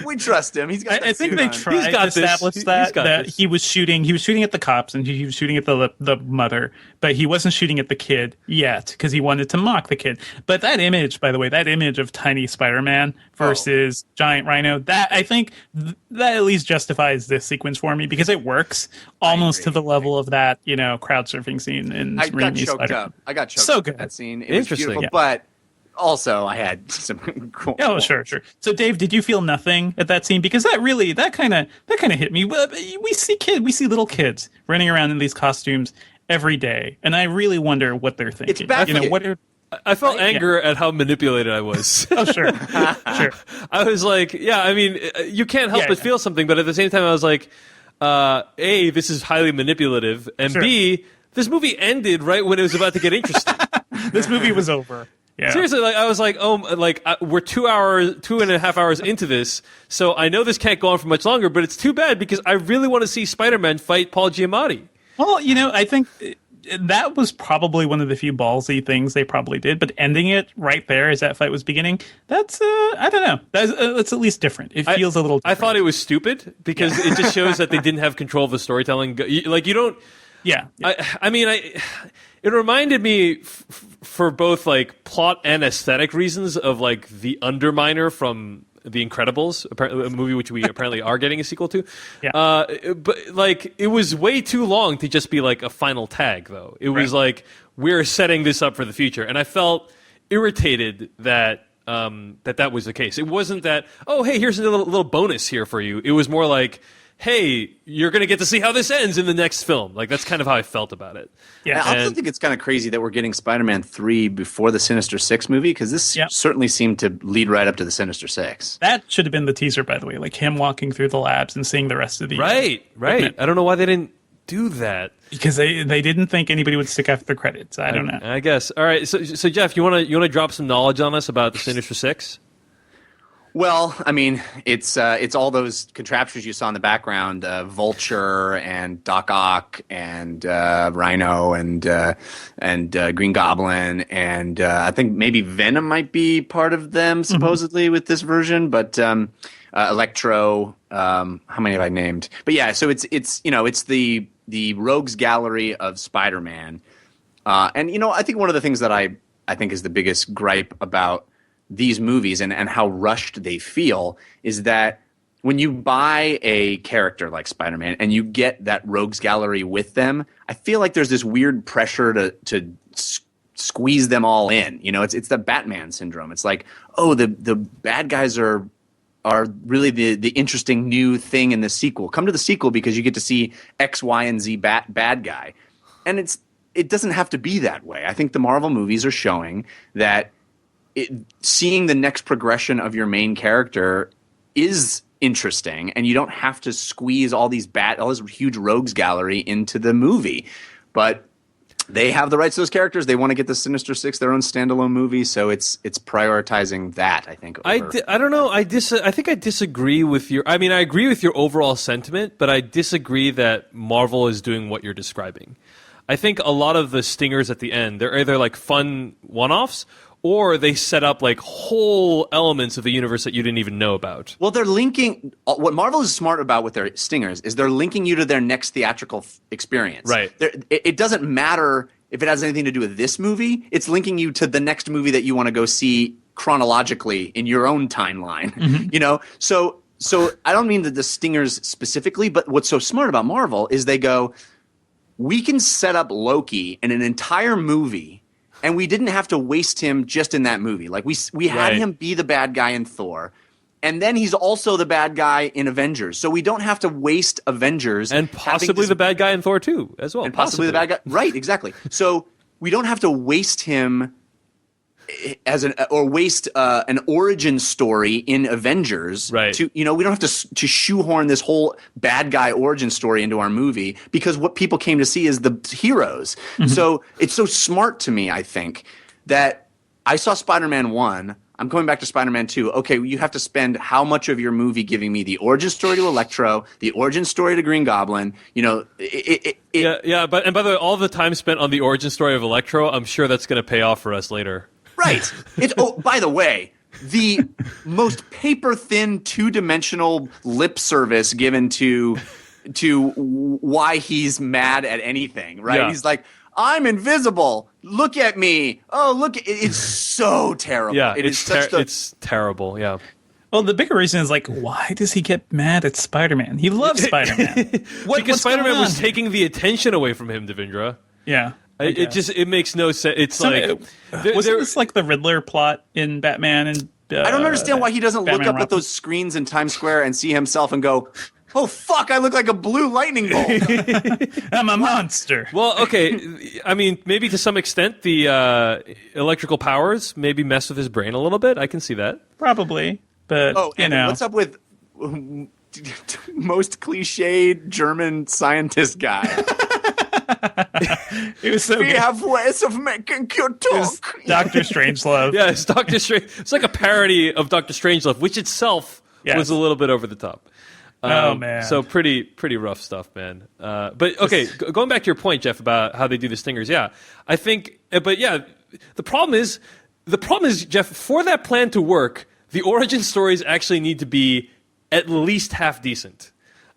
We trust him. He's got. I think they tried to establish that he was shooting. He was shooting at the cops and he was shooting at the mother, but he wasn't shooting at the kid yet because he wanted to mock the kid. But that image, by the way, that image of tiny Spider-Man versus giant Rhino, that I think that at least justifies this sequence for me because it works almost to the level of that crowd surfing scene in I got Raimi's choked Spider-Man. up. I got choked So up good. at that scene. It Interesting. was beautiful, Yeah. but. Also, I had some cool. Oh, sure. So, Dave, did you feel nothing at that scene? Because that kind of hit me. We see little kids running around in these costumes every day, and I really wonder what they're thinking. It's baffling. I felt anger at how manipulated I was. Oh, sure. Sure. I was like, yeah, I mean, you can't help but feel something, but at the same time, I was like, A, this is highly manipulative, and B, this movie ended right when it was about to get interesting. This movie was over. Yeah. Seriously, I was like, we're 2.5 hours into this, so I know this can't go on for much longer, but it's too bad because I really want to see Spider-Man fight Paul Giamatti. Well, I think that was probably one of the few ballsy things they probably did, but ending it right there as that fight was beginning, that's, I don't know. That's at least different. It feels a little different. I thought it was stupid because it just shows that they didn't have control of the storytelling. Like, you don't... Yeah. It reminded me for both like plot and aesthetic reasons of like The Underminer from The Incredibles, a movie which we apparently are getting a sequel to. Yeah. But like it was way too long to just be like a final tag, though. It was like we're setting this up for the future, and I felt irritated that that was the case. It wasn't that hey, here's a little bonus here for you. It was more like, hey, you're going to get to see how this ends in the next film. Like, that's kind of how I felt about it. Yeah. I also think it's kind of crazy that we're getting Spider-Man 3 before the Sinister Six movie, because this certainly seemed to lead right up to the Sinister Six. That should have been the teaser, by the way, like him walking through the labs and seeing the rest of the... Right. I don't know why they didn't do that. Because they didn't think anybody would stick after the credits. I don't know. I guess. All right, so Jeff, you want to drop some knowledge on us about the Sinister Six? Well, I mean, it's all those contraptions you saw in the background: Vulture and Doc Ock and Rhino and Green Goblin, and I think maybe Venom might be part of them supposedly with this version, but Electro. How many have I named? But yeah, so it's the rogues gallery of Spider-Man, and I think one of the things that I think is the biggest gripe about these movies and how rushed they feel is that when you buy a character like Spider-Man and you get that rogues gallery with them, I feel like there's this weird pressure to squeeze them all in. It's the Batman syndrome. It's like, the bad guys are really the interesting new thing in the sequel. Come to the sequel because you get to see X, Y, and Z bad guy. And it doesn't have to be that way. I think the Marvel movies are showing that seeing the next progression of your main character is interesting, and you don't have to squeeze all this huge rogues gallery into the movie. But they have the rights to those characters. They want to get the Sinister Six their own standalone movie, so it's prioritizing that, I think. I don't know. I think I disagree with your. I mean, I agree with your overall sentiment, but I disagree that Marvel is doing what you're describing. I think a lot of the stingers at the end, they're either like fun one-offs, or they set up like whole elements of the universe that you didn't even know about. Well, they're linking. What Marvel is smart about with their stingers is they're linking you to their next theatrical experience. Right. It doesn't matter if it has anything to do with this movie. It's linking you to the next movie that you want to go see chronologically in your own timeline. You know, so I don't mean the stingers specifically, but what's so smart about Marvel is they go, we can set up Loki in an entire movie. And we didn't have to waste him just in that movie. Like we had him be the bad guy in Thor, and then he's also the bad guy in Avengers. So we don't have to waste Avengers and possibly the bad guy in Thor 2 as well. And possibly the bad guy, right? Exactly. So we don't have to waste him waste an origin story in Avengers. Right. We don't have to shoehorn this whole bad guy origin story into our movie because what people came to see is the heroes. So it's so smart to me, I think, that I saw Spider-Man 1. I'm going back to Spider-Man 2. Okay, you have to spend how much of your movie giving me the origin story to Electro, the origin story to Green Goblin? But by the way, all the time spent on the origin story of Electro, I'm sure that's going to pay off for us later. Right. By the way, the most paper-thin, two-dimensional lip service given to why he's mad at anything, right? Yeah. He's like, I'm invisible. Look at me. Oh, look. It's so terrible. Yeah, it's terrible, yeah. Well, the bigger reason is like, why does he get mad at Spider-Man? He loves Spider-Man. Because Spider-Man was taking the attention away from him, Devindra. Yeah. It makes no sense. It's wasn't this like the Riddler plot in Batman? And I don't understand why he doesn't Batman look up at those screens in Times Square and see himself and go, oh, fuck, I look like a blue lightning bolt. I'm a monster. Well, okay. I mean, maybe to some extent the electrical powers maybe mess with his brain a little bit. I can see that. Probably. But, what's up with most cliched German scientist guy? It was so we good. have ways of making you talk. Dr. Strangelove. Yeah, it's Dr. Strange. It's like a parody of Dr. Strangelove, which itself was a little bit over the top. Oh man! So pretty rough stuff, man. But okay, going back to your point, Jeff, about how they do the stingers. Yeah, I think. But yeah, the problem is, Jeff, for that plan to work, the origin stories actually need to be at least half decent.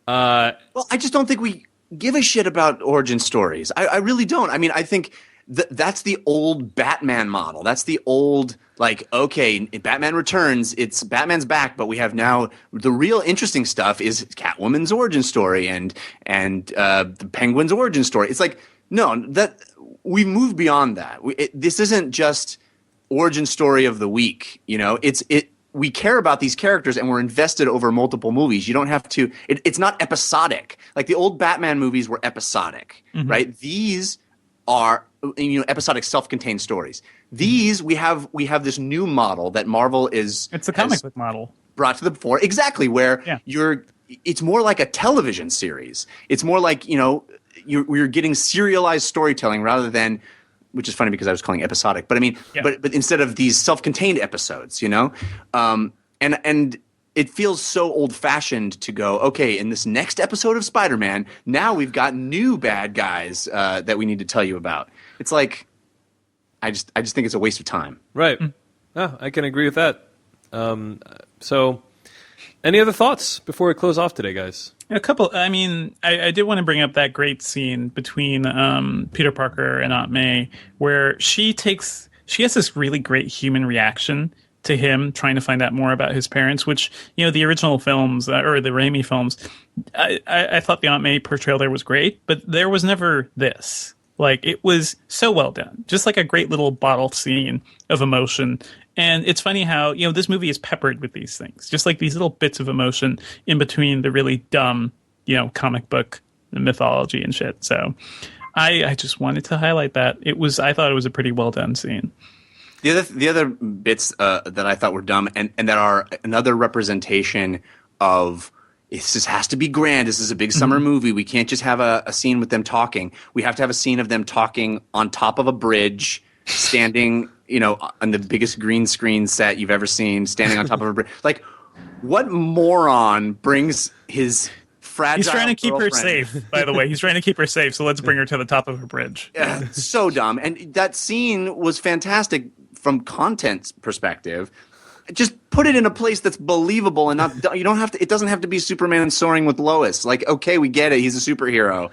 Well, I just don't think we give a shit about origin stories. I really don't. I mean, I think that's the old Batman model. That's the old, like, okay, in Batman Returns, it's Batman's back, but we have now the real interesting stuff is Catwoman's origin story and the Penguin's origin story. It's like, no, that we've moved beyond that. This isn't just origin story of the week. We care about these characters and we're invested over multiple movies. You don't have to. It's not episodic. Like the old Batman movies were episodic, right? These are episodic, self-contained stories. These we have this new model that Marvel is. It's a comic book model brought to the fore, exactly, where it's more like a television series. It's more like you're getting serialized storytelling rather than. Which is funny because I was calling it episodic, but I mean, but instead of these self-contained episodes, and it feels so old-fashioned to go, okay, in this next episode of Spider-Man, now we've got new bad guys that we need to tell you about. It's like, I just think it's a waste of time. Right. Oh, I can agree with that. So, any other thoughts before we close off today, guys? A couple. I mean, I did want to bring up that great scene between Peter Parker and Aunt May, where she has this really great human reaction to him trying to find out more about his parents. Which the original films or the Raimi films, I thought the Aunt May portrayal there was great, but there was never this. Like, it was so well done, just like a great little bottle scene of emotion. And it's funny how, this movie is peppered with these things, just like these little bits of emotion in between the really dumb, comic book mythology and shit. So I just wanted to highlight that. I thought it was a pretty well done scene. The other bits that I thought were dumb and that are another representation of this just has to be grand. This is a big summer movie. We can't just have a scene with them talking. We have to have a scene of them talking on top of a bridge, standing on the biggest green screen set you've ever seen, standing on top of a bridge. Like, what moron brings his fragile He's trying to keep girlfriend. her safe, by the way. He's trying to keep her safe, so let's bring her to the top of a bridge. Yeah, so dumb. And that scene was fantastic from content perspective, just put it in a place that's believable and not. You don't have to. It doesn't have to be Superman soaring with Lois. Like, okay, we get it. He's a superhero.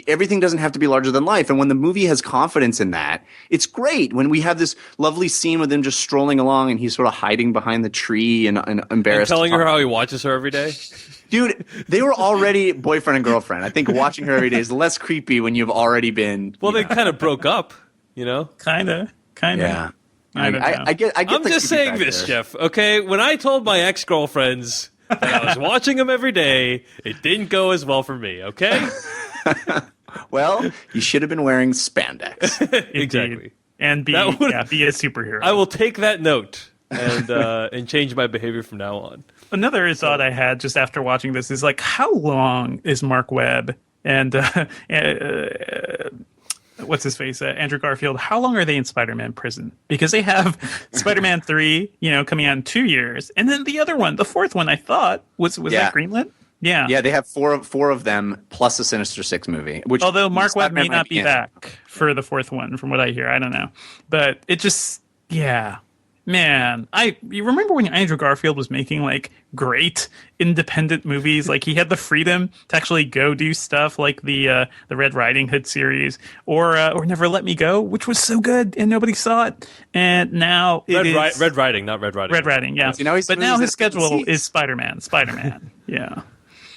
Everything doesn't have to be larger than life. And when the movie has confidence in that, it's great. When we have this lovely scene with him just strolling along and he's sort of hiding behind the tree and embarrassed, and telling her how he watches her every day. Dude, they were already boyfriend and girlfriend. I think watching her every day is less creepy when you've already been. Well, they kind of broke up, you know. Kind of. Yeah. I get. I'm just saying this, Jeff. Okay, when I told my ex-girlfriends that I was watching them every day, it didn't go as well for me. Okay. Well, you should have been wearing spandex. Exactly. And be a superhero. I will take that note and change my behavior from now on. Another thought I had just after watching this is like, how long is Mark Webb and what's his face, Andrew Garfield? How long are they in Spider-Man prison? Because they have Spider-Man 3, coming out in 2 years, and then the other one, the fourth one, I thought was that greenlit? Yeah, yeah. They have four of them plus a Sinister Six movie. Which although Mark Webb may not be back for the fourth one, from what I hear, I don't know, but it just Man, you remember when Andrew Garfield was making like great independent movies? Like he had the freedom to actually go do stuff like the Red Riding Hood series or Never Let Me Go, which was so good and nobody saw it. And now Red Riding, not Red Riding. Red Riding, yeah. But now his schedule is Spider-Man. Yeah.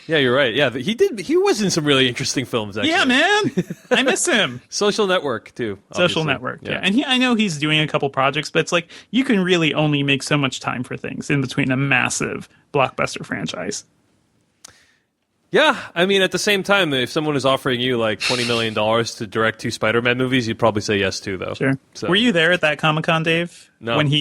Yeah, you're right. Yeah, he was in some really interesting films, actually. Yeah, man. I miss him. Social Network, too. Obviously. Social Network, yeah. And I know he's doing a couple projects, but it's like you can really only make so much time for things in between a massive blockbuster franchise. Yeah, I mean, at the same time, if someone is offering you like $20 million to direct 2 Spider-Man movies, you'd probably say yes too, though. Sure. So. Were you there at that Comic-Con, Dave? No. When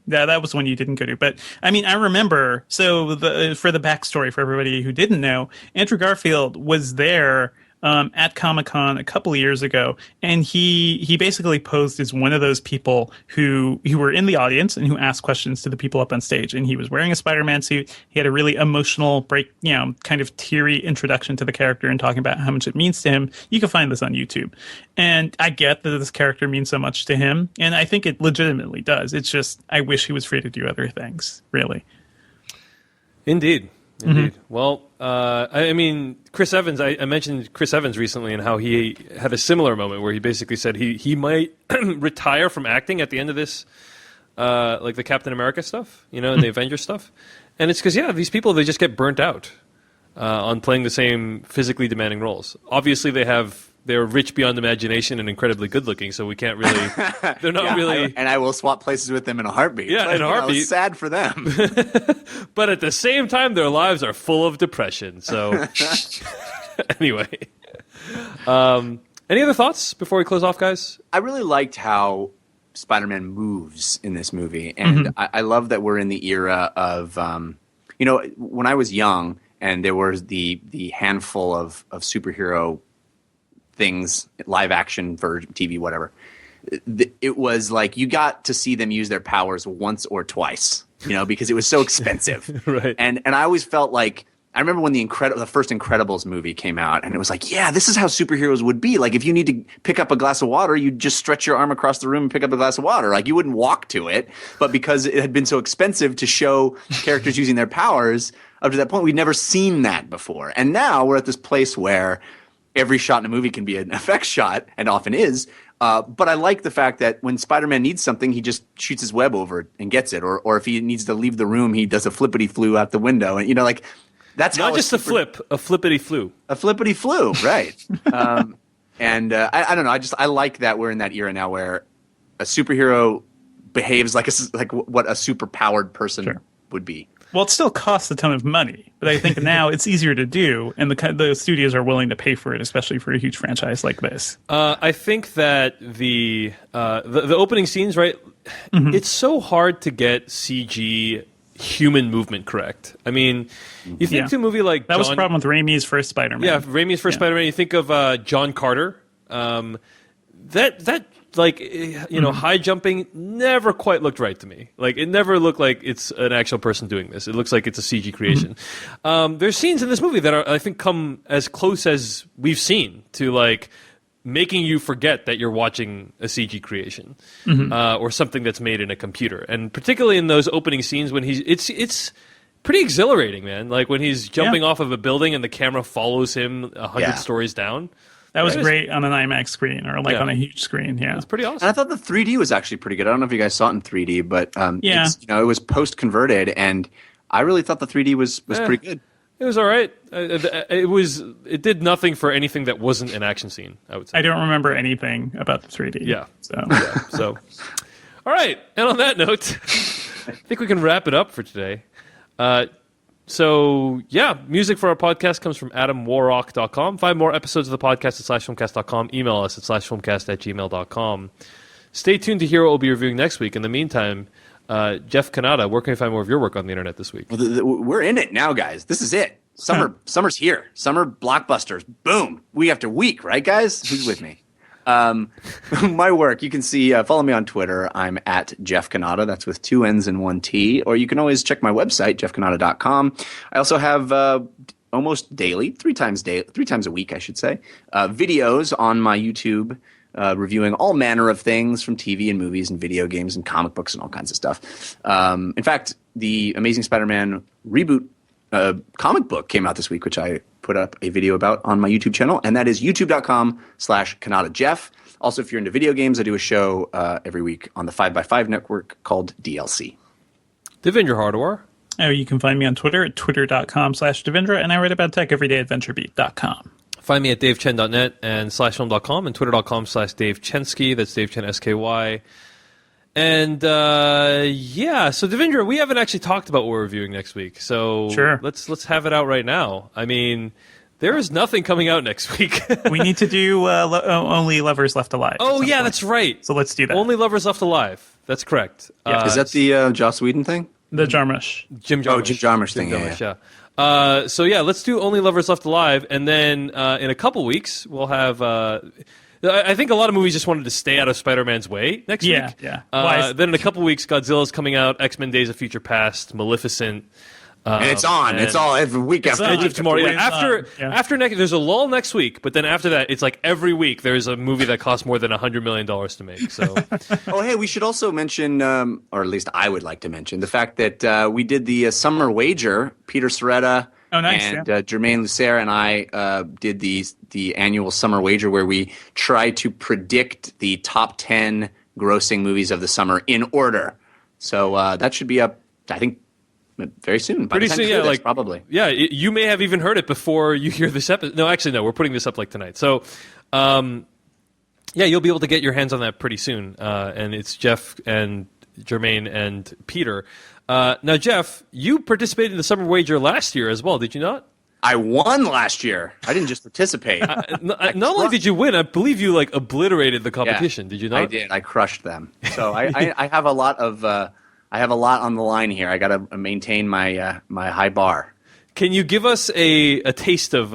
that was when you didn't go to. But I mean, I remember. So for the backstory for everybody who didn't know, Andrew Garfield was there at Comic-Con a couple of years ago, and he basically posed as one of those people who were in the audience and who asked questions to the people up on stage. And he was wearing a Spider-Man suit. He had a really emotional kind of teary introduction to the character and talking about how much it means to him. You can find this on YouTube. And I get that this character means so much to him, and I think it legitimately does. It's just, I wish he was free to do other things, really. Indeed. Well, I mean, Chris Evans, I mentioned Chris Evans recently and how he had a similar moment where he basically said he might retire from acting at the end of this, like the Captain America stuff, and the Avengers stuff. And it's because, these people, they just get burnt out on playing the same physically demanding roles. Obviously, they're rich beyond imagination and incredibly good looking, so we can't really. They're not really. And I will swap places with them in a heartbeat. Yeah, in a heartbeat. It's sad for them. But at the same time, their lives are full of depression. So, anyway, any other thoughts before we close off, guys? I really liked how Spider-Man moves in this movie, and I love that we're in the era of, when I was young, and there was the handful of superhero things, live action version, TV, whatever. It was like you got to see them use their powers once or twice, because it was so expensive. Right. And I always felt like, I remember when the first Incredibles movie came out, and it was like, yeah, this is how superheroes would be. Like if you need to pick up a glass of water, you'd just stretch your arm across the room and pick up a glass of water. Like you wouldn't walk to it. But because it had been so expensive to show characters using their powers, up to that point, we'd never seen that before. And now we're at this place where every shot in a movie can be an effects shot, and often is. But I like the fact that when Spider-Man needs something, he just shoots his web over it and gets it. Or if he needs to leave the room, he does a flippity-flew out the window. And, that's not how just a flippity-flew. A flippity-flew, right. And I don't know. I like that we're in that era now where a superhero behaves like what a super-powered person would be. Well, it still costs a ton of money, but I think now it's easier to do, and the studios are willing to pay for it, especially for a huge franchise like this. I think that the opening scenes, right? It's so hard to get CG human movement correct. I mean, you think to a movie like that was the problem with Raimi's first Spider-Man. Yeah, Raimi's first Spider-Man. You think of John Carter. That high jumping never quite looked right to me. Like it never looked like it's an actual person doing this. It looks like it's a CG creation. There's scenes in this movie that I think come as close as we've seen to like making you forget that you're watching a CG creation or something that's made in a computer. And particularly in those opening scenes when it's pretty exhilarating, man. Like when he's jumping off of a building and the camera follows him 100 stories down. That was great on an IMAX screen or like on a huge screen. Yeah, it's pretty awesome. And I thought the 3D was actually pretty good. I don't know if you guys saw it in 3D, but it was post converted, and I really thought the 3D was pretty good. It was all right. It did nothing for anything that wasn't an action scene, I would say. I don't remember anything about the 3D. Yeah. So, All right. And on that note, I think we can wrap it up for today. Music for our podcast comes from adamwarrock.com. Find more episodes of the podcast at /filmcast.com. Email us at /filmcast@gmail.com. Stay tuned to hear what we'll be reviewing next week. In the meantime, Jeff Kanata, where can we find more of your work on the internet this week? Well, we're in it now, guys. This is it. Summer's here. Summer blockbusters. Boom. Week after week, right, guys? Who's with me? My work, you can see, follow me on Twitter. I'm at Jeff Kanata. That's with 2 N's and 1 T. Or you can always check my website, jeffkanata.com. I also have almost daily, 3 times a week, I should say, videos on my YouTube reviewing all manner of things from TV and movies and video games and comic books and all kinds of stuff. In fact, the Amazing Spider-Man reboot comic book came out this week, which I put up a video about on my YouTube channel, and that is youtube.com/KanataJeff. Also, if you're into video games, I do a show every week on the 5x5 network called DLC. Devindra Hardwar. Oh, you can find me on Twitter at twitter.com/Devindra, and I write about tech every day at venturebeat.com. Find me at davechen.net and /film.com and twitter.com/DaveChensky. That's Dave Chen, SKY. And so Devindra, we haven't actually talked about what we're reviewing next week. So sure. Let's have it out right now. I mean, there is nothing coming out next week. We need to do Only Lovers Left Alive. Oh yeah, that's right. So let's do that. Only Lovers Left Alive. That's correct. Yeah. Is that the Joss Whedon thing? The Jarmusch. Jim Jarmusch. Oh, Jim Jarmusch thing. Yeah. Let's do Only Lovers Left Alive, and then in a couple weeks we'll have. I think a lot of movies just wanted to stay out of Spider-Man's way next week. Yeah. Then in a couple weeks, Godzilla's coming out. X-Men: Days of Future Past, Maleficent. And it's on. It's all every week after. Edge of Tomorrow. Yeah. After next, there's a lull next week, but then after that, it's like every week there's a movie that costs more than $100 million to make. So. Oh, hey, we should also mention, or at least I would like to mention, the fact that we did the Summer Wager. Peter Soretta and Jermaine Lucere and I did the annual Summer Wager where we try to predict the top 10 grossing movies of the summer in order. So that should be up, I think, very soon. Pretty soon, yeah. Probably. Yeah, you may have even heard it before you hear this episode. No, actually, no. We're putting this up like tonight. So, you'll be able to get your hands on that pretty soon. And it's Jeff and Jermaine and Peter. Now, Jeff, you participated in the Summer Wager last year as well, did you not? I won last year. I didn't just participate. Not only did you win, I believe you obliterated the competition. Did you not? I did. I crushed them. So I have a lot of. I have a lot on the line here. I got to maintain my my high bar. Can you give us a taste of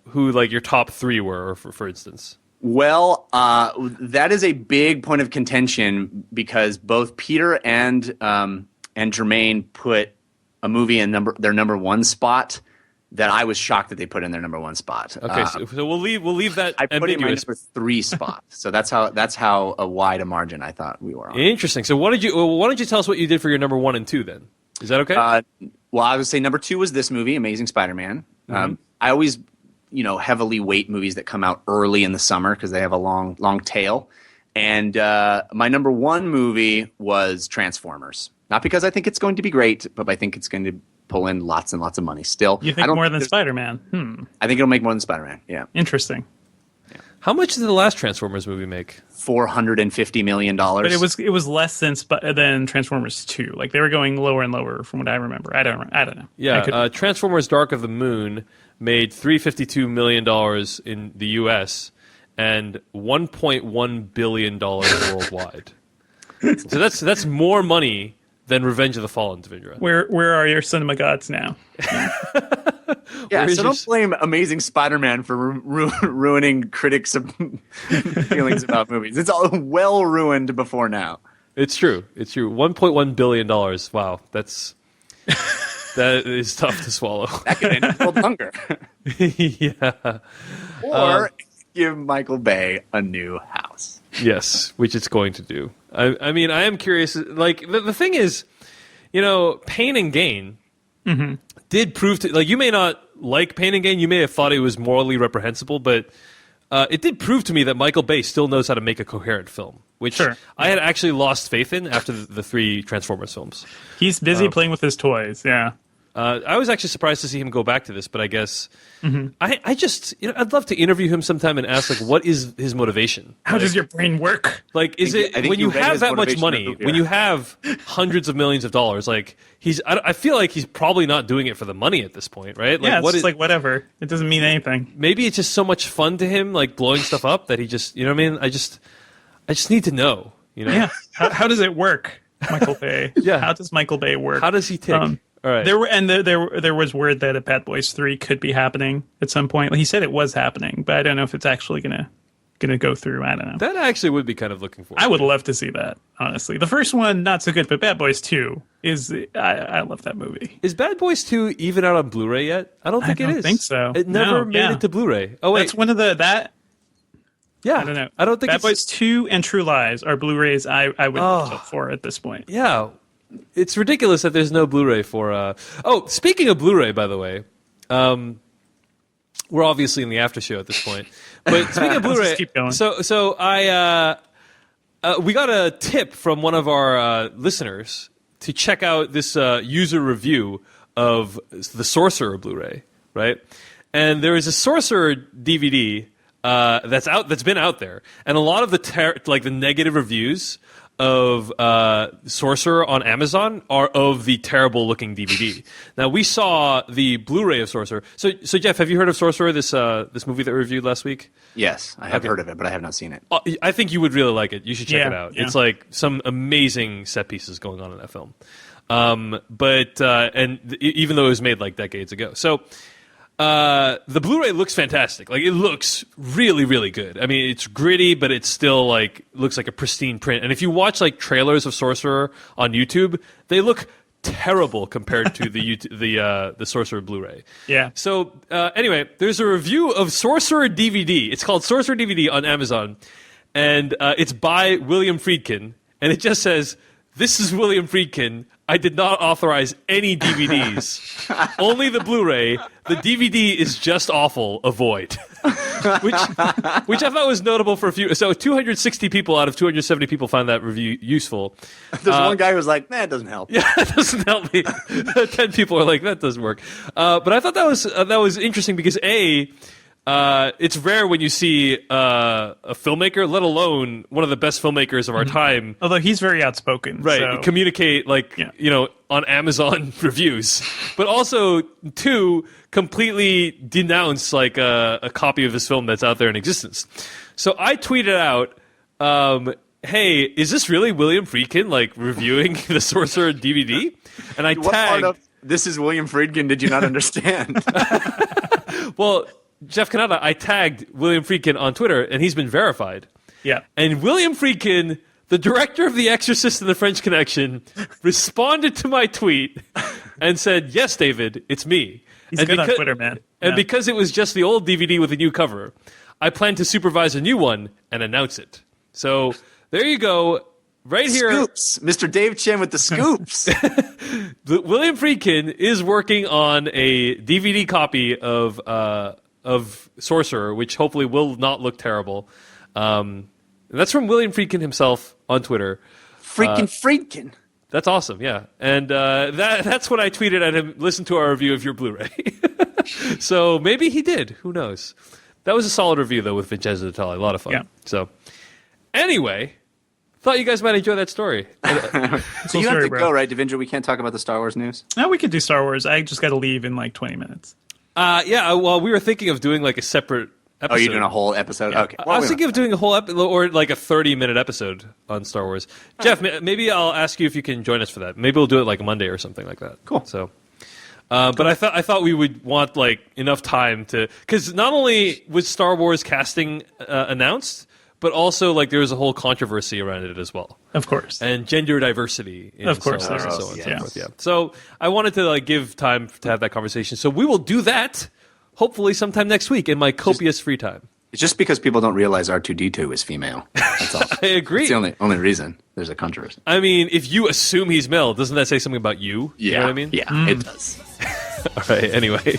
who your top 3 were, for instance? Well, that is a big point of contention because both Peter and Jermaine put a movie in their number 1 spot that I was shocked that they put in their number 1 spot. Okay, so we'll leave that I put ambiguous. in my number 3 spot. So that's how a wide a margin I thought we were on. Interesting. So why don't you tell us what you did for your number 1 and 2 then? Is that okay? Well, I would say number 2 was this movie, Amazing Spider-Man. I always, heavily weight movies that come out early in the summer because they have a long tail. And my number 1 movie was Transformers. Not because I think it's going to be great, but I think it's going to pull in lots and lots of money still. You think more than Spider-Man? I think it'll make more than Spider-Man, yeah. Interesting. Yeah. How much did the last Transformers movie make? $450 million. But it was less than Transformers 2. They were going lower and lower from what I remember. I don't know. Yeah, Transformers Dark of the Moon made $352 million in the U.S. and $1.1 billion worldwide. So that's more money than Revenge of the Fallen, Devindra. Where are your cinema gods now? Yeah, so don't blame Amazing Spider-Man for ruining critics' feelings about movies. It's all well ruined before now. It's true. $1.1 billion. Wow, that is tough to swallow. That could end world hunger. Yeah. Or give Michael Bay a new house. Yes, which it's going to do. I mean, I am curious. Like, the thing is, Pain and Gain did prove to, like, you may not like Pain and Gain, you may have thought it was morally reprehensible, but it did prove to me that Michael Bay still knows how to make a coherent film, which I had actually lost faith in after the 3 Transformers films. He's busy playing with his toys, yeah. I was actually surprised to see him go back to this, but I guess I just I'd love to interview him sometime and ask, like, what is his motivation? How does your brain work? Like, is it when you have that much money, when you have hundreds of millions of dollars, like I feel like he's probably not doing it for the money at this point, right? Like, yeah, it's just like whatever. It doesn't mean anything. Maybe it's just so much fun to him, like blowing stuff up, that he just what I mean. I just need to know. Yeah. How does it work, Michael Bay? Yeah. How does Michael Bay work? How does he tick? All right. There was word that a Bad Boys 3 could be happening at some point. He said it was happening, but I don't know if it's actually gonna go through. I don't know. That actually would be kind of looking forward. I would love to see that, honestly. The first one, not so good, but Bad Boys 2 is. I love that movie. Is Bad Boys 2 even out on Blu-ray yet? I don't think it is. I don't think so. It never made it to Blu-ray. Oh wait, that's one of that. Yeah, I don't know. I don't think Bad Boys 2 and True Lies are Blu-rays I would look for at this point. Yeah. It's ridiculous that there's no Blu-ray for. Oh, speaking of Blu-ray, by the way, we're obviously in the after show at this point. But speaking of Blu-ray, Just keep going. So we got a tip from one of our listeners to check out this user review of the Sorcerer Blu-ray, right? And there is a Sorcerer DVD that's been out there, and a lot of the negative reviews of Sorcerer on Amazon are of the terrible looking DVD. Now, we saw the Blu-ray of Sorcerer. So Jeff, have you heard of Sorcerer, this movie that we reviewed last week? Yes, I have heard of it, but I have not seen it. I think you would really like it. You should check it out. Yeah. It's like some amazing set pieces going on in that film. Even though it was made like decades ago. So the Blu-ray looks fantastic. Like, it looks really, really good. I mean, it's gritty, but it's still like looks like a pristine print. And if you watch like trailers of Sorcerer on YouTube, they look terrible compared to the Sorcerer Blu-ray. Yeah. So anyway, there's a review of Sorcerer DVD. It's called Sorcerer DVD on Amazon, and it's by William Friedkin, and it just says, "This is William Friedkin. I did not authorize any DVDs. Only the Blu-ray. The DVD is just awful. Avoid." which I thought was notable for a few. So 260 people out of 270 people found that review useful. There's one guy who was like, "Nah, it doesn't help." Yeah, it doesn't help me. 10 people are like, "That doesn't work." But I thought that was interesting because it's rare when you see a filmmaker, let alone one of the best filmmakers of our time. Although he's very outspoken. Right. So. Communicate, on Amazon reviews. But also, 2, completely denounce, like, a copy of this film that's out there in existence. So I tweeted out, hey, is this really William Friedkin, like, reviewing the Sorcerer DVD? And I What tagged... part of "this is William Friedkin" did you not understand? Well... Jeff Kanata, I tagged William Friedkin on Twitter, and he's been verified. Yeah. And William Friedkin, the director of The Exorcist and The French Connection, responded to my tweet and said, "Yes, David, it's me." He's good on Twitter, man. And because it was just the old DVD with a new cover, I plan to supervise a new one and announce it. So there you go. Right here. Scoops. Mr. Dave Chen with the scoops. William Friedkin is working on a DVD copy of Sorcerer, which hopefully will not look terrible. And that's from William Friedkin himself on Twitter. Friedkin. That's awesome, yeah. And that's what I tweeted at him. Listen to our review of your Blu-ray. So maybe he did. Who knows? That was a solid review, though, with Vincenzo Natali. A lot of fun. Yeah. So anyway, thought you guys might enjoy that story. So you have to go, right, Devindra? We can't talk about the Star Wars news? No, we could do Star Wars. I just got to leave in like 20 minutes. Yeah, well, we were thinking of doing like a separate episode. Oh, you're doing a whole episode? Yeah. Okay. I was thinking of doing a whole episode, or like a 30-minute episode on Star Wars. Jeff, maybe I'll ask you if you can join us for that. Maybe we'll do it like Monday or something like that. Cool. So, but I thought we would want like enough time to, because not only was Star Wars casting announced, but also like there was a whole controversy around it as well. Of course. And gender diversity in of course, Star Wars and so on yes. and so forth. Yeah. So I wanted to like give time to have that conversation. So we will do that hopefully sometime next week in my copious free time. It's just because people don't realize R2-D2 is female. That's all. I agree. It's the only reason there's a controversy. I mean, if you assume he's male, doesn't that say something about you? Yeah. You know what I mean? Yeah, it does. All right, anyway.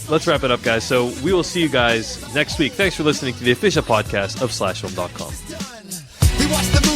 Let's wrap it up, guys. So we will see you guys next week. Thanks for listening to the official podcast of SlashFilm.com. We watch the